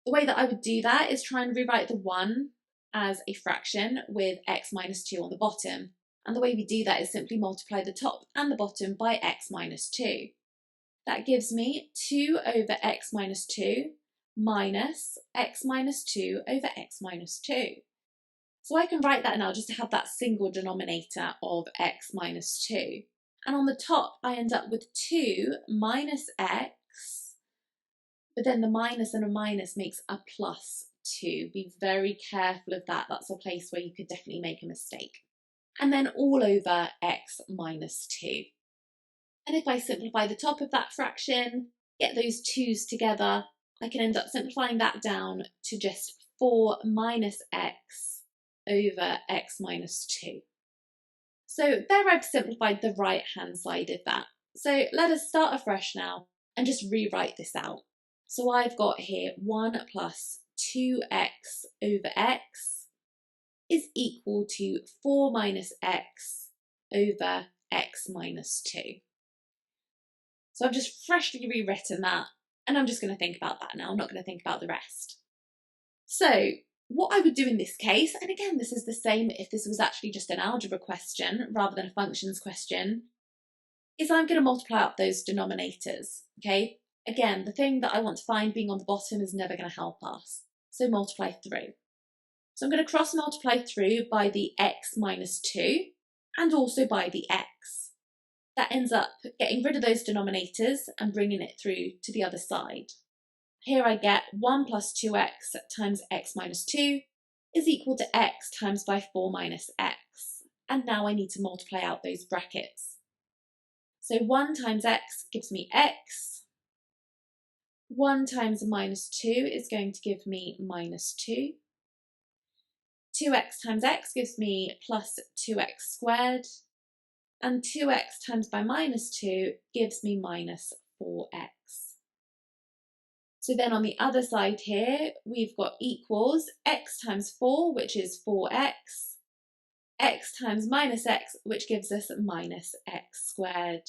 The way that I would do that is try and rewrite the 1 as a fraction with x minus 2 on the bottom. And the way we do that is simply multiply the top and the bottom by x minus 2. That gives me 2 over x minus 2 minus x minus 2 over x minus 2. So I can write that now just to have that single denominator of x minus 2. And on the top, I end up with 2 minus x, but then the minus and a minus makes a plus 2. Be very careful of that. That's a place where you could definitely make a mistake. And then all over x minus 2. And if I simplify the top of that fraction, get those 2's together, I can end up simplifying that down to just 4 minus x over x minus 2. So there I've simplified the right hand side of that. So let us start afresh now and just rewrite this out. So I've got here 1 plus 2x over x is equal to 4 minus x over x minus 2. So I've just freshly rewritten that, and I'm just going to think about that now. I'm not going to think about the rest. So what I would do in this case, and again this is the same if this was actually just an algebra question rather than a functions question, is I'm going to multiply up those denominators, okay? Again, the thing that I want to find being on the bottom is never going to help us, so multiply through. So I'm going to cross multiply through by the x minus 2 and also by the x. That ends up getting rid of those denominators and bringing it through to the other side. Here I get 1 plus 2x times x minus 2 is equal to x times by 4 minus x. And now I need to multiply out those brackets. So 1 times x gives me x. 1 times minus 2 is going to give me minus 2. 2x times x gives me plus 2x squared. And 2x times by minus 2 gives me minus 4x. So then on the other side here, we've got equals x times 4, which is 4x, x times minus x, which gives us minus x squared.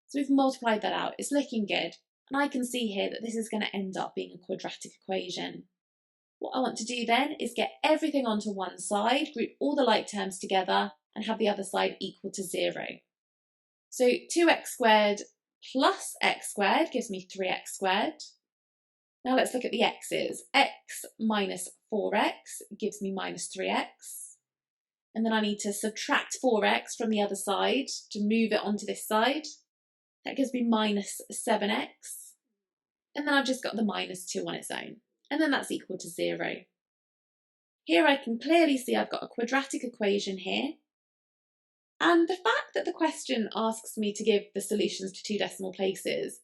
So we've multiplied that out. It's looking good. And I can see here that this is going to end up being a quadratic equation. What I want to do then is get everything onto one side, group all the like terms together, and have the other side equal to 0. So 2x squared plus x squared gives me 3x squared. Now let's look at the x's. X minus 4x gives me minus 3x. And then I need to subtract 4x from the other side to move it onto this side. That gives me minus 7x. And then I've just got the minus 2 on its own. And then that's equal to 0. Here I can clearly see I've got a quadratic equation here. And the fact that the question asks me to give the solutions to 2 decimal places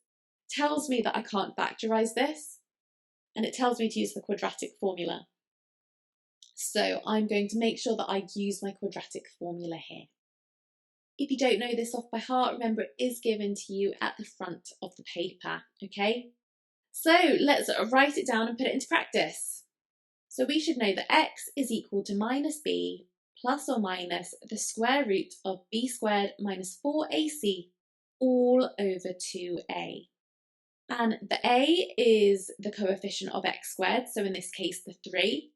tells me that I can't factorise this. And it tells me to use the quadratic formula. So I'm going to make sure that I use my quadratic formula here. If you don't know this off by heart, remember it is given to you at the front of the paper, okay? So let's write it down and put it into practice. So we should know that x is equal to minus b plus or minus the square root of b squared minus 4ac all over 2a. And the a is the coefficient of x squared, so in this case the 3.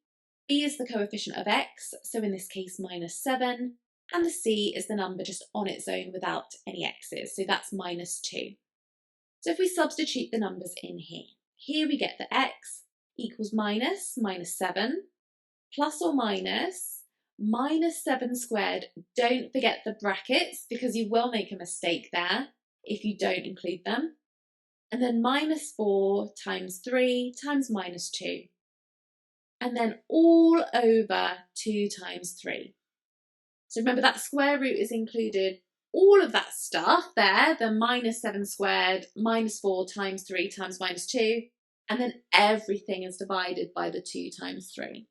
B is the coefficient of x, so in this case minus 7. And the c is the number just on its own without any x's, so that's minus 2. So if we substitute the numbers in here, here we get that x equals minus 7 plus or minus 7 squared. Don't forget the brackets because you will make a mistake there if you don't include them. And then minus 4 times 3 times minus 2. And then all over 2 times 3. So remember that square root is included all of that stuff there, the minus 7 squared, minus 4 times 3 times minus 2, and then everything is divided by the 2 times 3.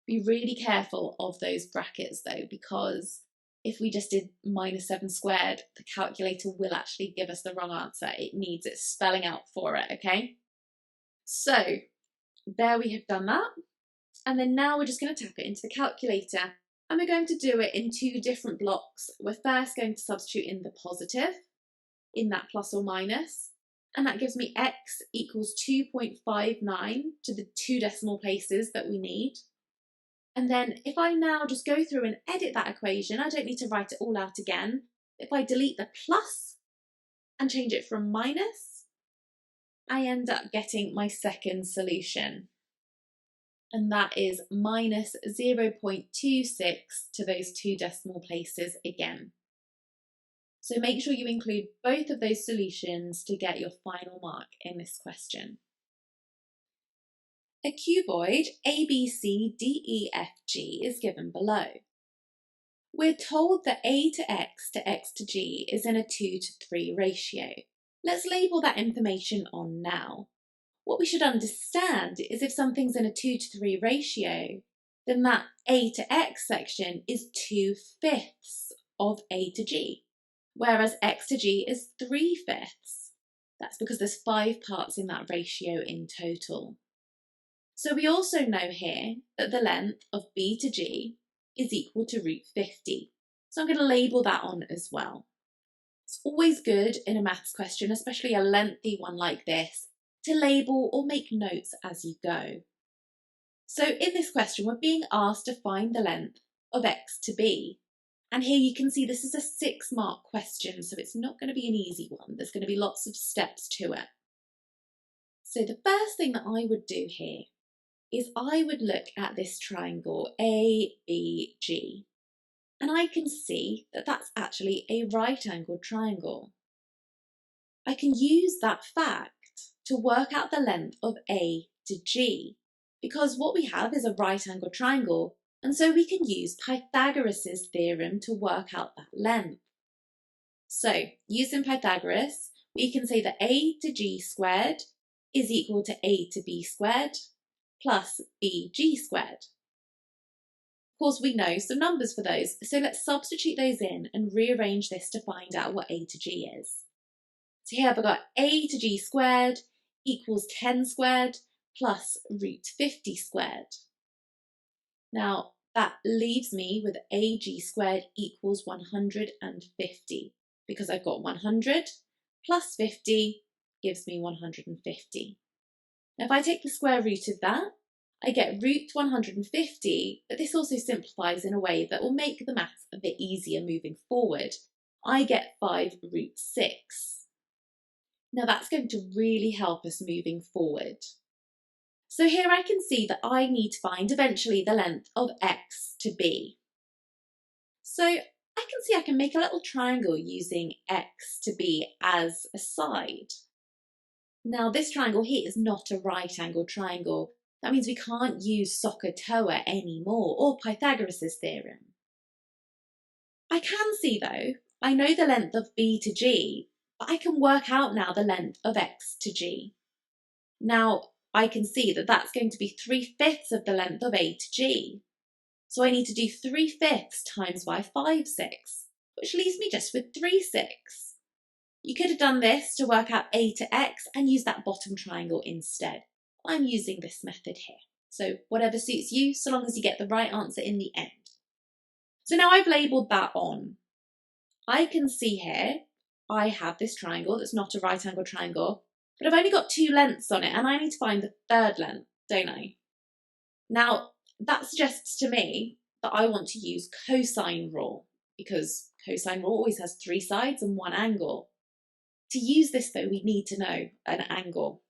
Be really careful of those brackets though, because if we just did minus 7 squared, the calculator will actually give us the wrong answer. It needs it spelling out for it, okay? So there we have done that. And then now we're just going to tap it into the calculator. And we're going to do it in 2 different blocks. We're first going to substitute in the positive, in that plus or minus. And that gives me x equals 2.59 to the 2 decimal places that we need. And then if I now just go through and edit that equation, I don't need to write it all out again. If I delete the plus and change it from minus, I end up getting my second solution. And that is minus 0.26 to those 2 decimal places again. So make sure you include both of those solutions to get your final mark in this question. A cuboid ABCDEFG is given below. We're told that a to x to g is in a 2:3 ratio. Let's label that information on now. What we should understand is if something's in a 2:3 ratio, then that a to x section is 2/5 of a to g, whereas x to g is 3/5. That's because there's 5 parts in that ratio in total. So we also know here that the length of b to g is equal to root 50. So I'm going to label that on as well. It's always good in a maths question, especially a lengthy one like this, to label or make notes as you go. So in this question, we're being asked to find the length of x to b. And here you can see this is a 6-mark question, so it's not going to be an easy one. There's going to be lots of steps to it. So the first thing that I would do here is I would look at this triangle ABG. And I can see that that's actually a right-angled triangle. I can use that fact to work out the length of A to G, because what we have is a right-angled triangle, and so we can use Pythagoras' theorem to work out that length. So, using Pythagoras, we can say that A to G squared is equal to A to B squared plus BG squared. Of course, we know some numbers for those, so let's substitute those in and rearrange this to find out what A to G is. So here I've got A to G squared equals 10 squared plus root 50 squared. Now that leaves me with AG squared equals 150, because I've got 100 plus 50 gives me 150. Now if I take the square root of that, I get root 150, but this also simplifies in a way that will make the maths a bit easier moving forward. I get 5 root 6. Now that's going to really help us moving forward. So here I can see that I need to find eventually the length of x to b. So I can see I can make a little triangle using x to b as a side. Now this triangle here is not a right angle triangle. That means we can't use SOHCAHTOA anymore, or Pythagoras' theorem. I can see though, I know the length of b to g, but I can work out now the length of x to g. Now I can see that that's going to be 3/5 of the length of a to g. So I need to do 3/5 times by 5/6, which leaves me just with 3/6. You could have done this to work out a to x and use that bottom triangle instead. I'm using this method here. So whatever suits you, so long as you get the right answer in the end. So now I've labelled that on. I can see here, I have this triangle that's not a right angle triangle, but I've only got 2 lengths on it and I need to find the third length, don't I? Now, that suggests to me that I want to use cosine rule, because cosine rule always has 3 sides and 1 angle. To use this though, we need to know an angle.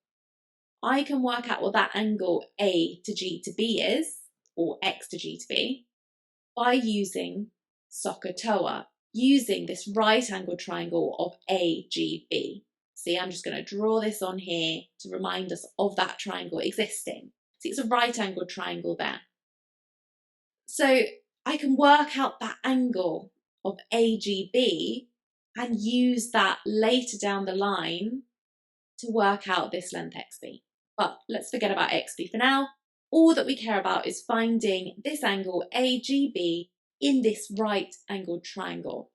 I can work out what that angle A to G to B is, or X to G to B, by using SOHCAHTOA, using this right angle triangle of AGB. See, I'm just going to draw this on here to remind us of that triangle existing. See, it's a right angle triangle there. So I can work out that angle of AGB and use that later down the line to work out this length XB. But let's forget about XB for now. All that we care about is finding this angle AGB in this right angled triangle.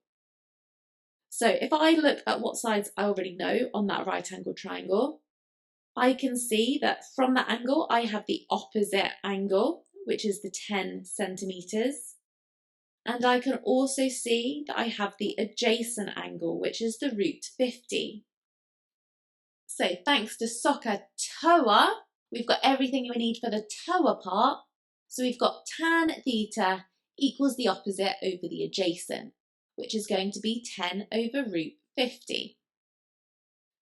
So if I look at what sides I already know on that right angled triangle, I can see that from that angle I have the opposite angle, which is the 10 centimetres. And I can also see that I have the adjacent angle, which is the root 50. So thanks to SOHCAHTOA, we've got everything we need for the TOA part. So we've got tan theta equals the opposite over the adjacent, which is going to be 10 over root 50.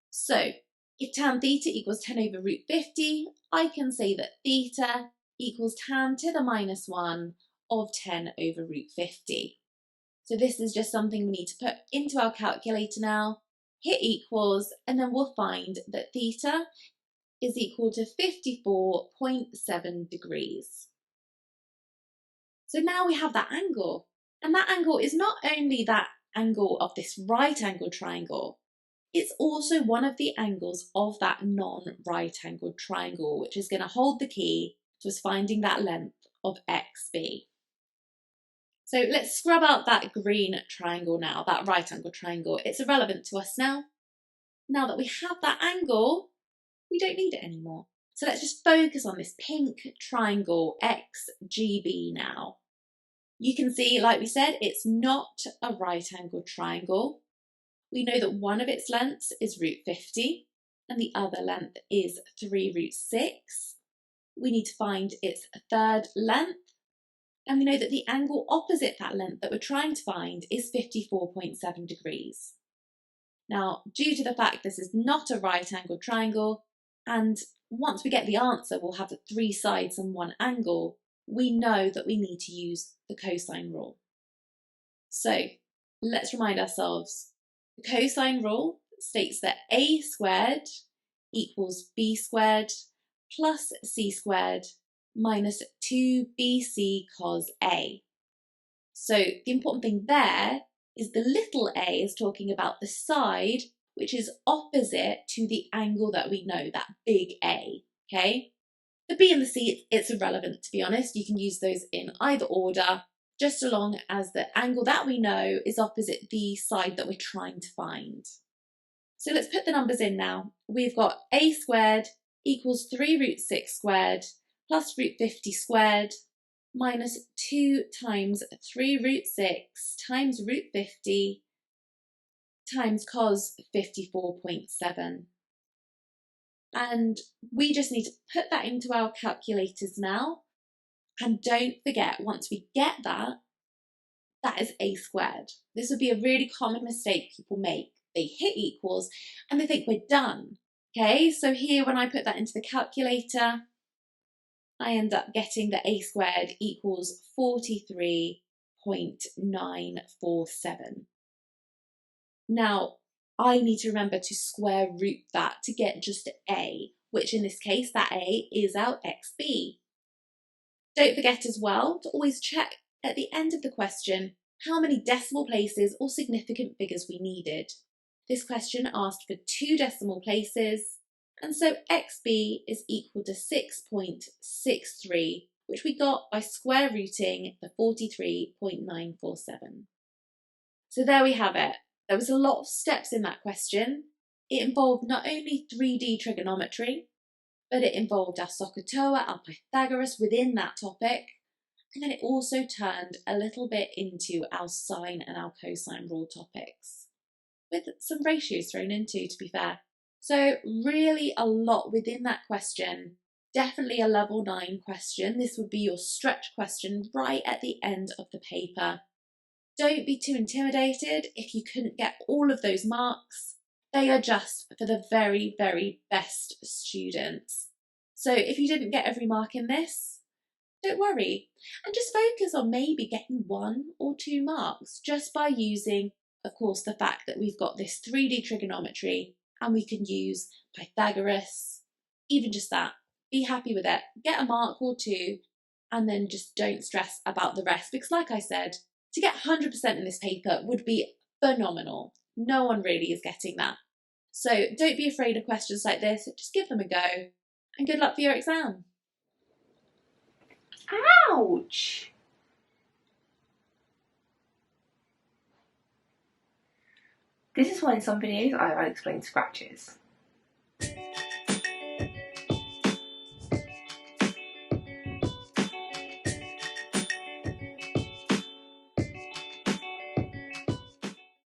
So if tan theta equals 10 over root 50, I can say that theta equals tan to the minus 1 of 10 over root 50. So this is just something we need to put into our calculator now, hit equals, and then we'll find that theta is equal to 54.7 degrees. So now we have that angle, and that angle is not only that angle of this right angle triangle, it's also one of the angles of that non-right angled triangle, which is going to hold the key to us finding that length of XB. So let's scrub out that green triangle now, that right angle triangle. It's irrelevant to us now. Now that we have that angle, we don't need it anymore. So let's just focus on this pink triangle XGB now. You can see, like we said, it's not a right angled triangle. We know that one of its lengths is root 50 and the other length is 3 root 6. We need to find its third length. And we know that the angle opposite that length that we're trying to find is 54.7 degrees. Now, due to the fact this is not a right angled triangle, and once we get the answer, we'll have 3 sides and 1 angle, we know that we need to use the cosine rule. So let's remind ourselves, the cosine rule states that a squared equals b squared plus c squared minus 2bc cos A. So the important thing there is the little a is talking about the side which is opposite to the angle that we know, that big A, okay? The b and the c, it's irrelevant to be honest. You can use those in either order, just as long as the angle that we know is opposite the side that we're trying to find. So let's put the numbers in now. We've got a squared equals 3 root 6 squared plus root 50 squared minus 2 times 3 root 6 times root 50 times cos 54.7. And we just need to put that into our calculators now. And don't forget, once we get that, that is a squared. This would be a really common mistake people make. they hit equals and they think we're done. Okay, so here when I put that into the calculator, I end up getting that a squared equals 43.947. Now, I need to remember to square root that to get just a, which in this case, that a is our xb. Don't forget as well to always check at the end of the question how many decimal places or significant figures we needed. This question asked for 2 decimal places, and so xb is equal to 6.63, which we got by square rooting the 43.947. So there we have it. There was a lot of steps in that question. It involved not only 3D trigonometry, but it involved our SOHCAHTOA, our Pythagoras within that topic, and then it also turned a little bit into our sine and our cosine rule topics, with some ratios thrown in too, to be fair. So really a lot within that question. Definitely a level 9 question. This would be your stretch question right at the end of the paper. Don't be too intimidated if you couldn't get all of those marks. They are just for the very, very best students. So if you didn't get every mark in this, don't worry. And just focus on maybe getting 1 or 2 marks just by using, of course, the fact that we've got this 3D trigonometry and we can use Pythagoras, even just that. Be happy with it. Get a mark or 2 and then just don't stress about the rest, because like I said, to get 100% in this paper would be phenomenal. No one really is getting that. So don't be afraid of questions like this, just give them a go, and good luck for your exam. Ouch! This is why in some videos I'll explain scratches.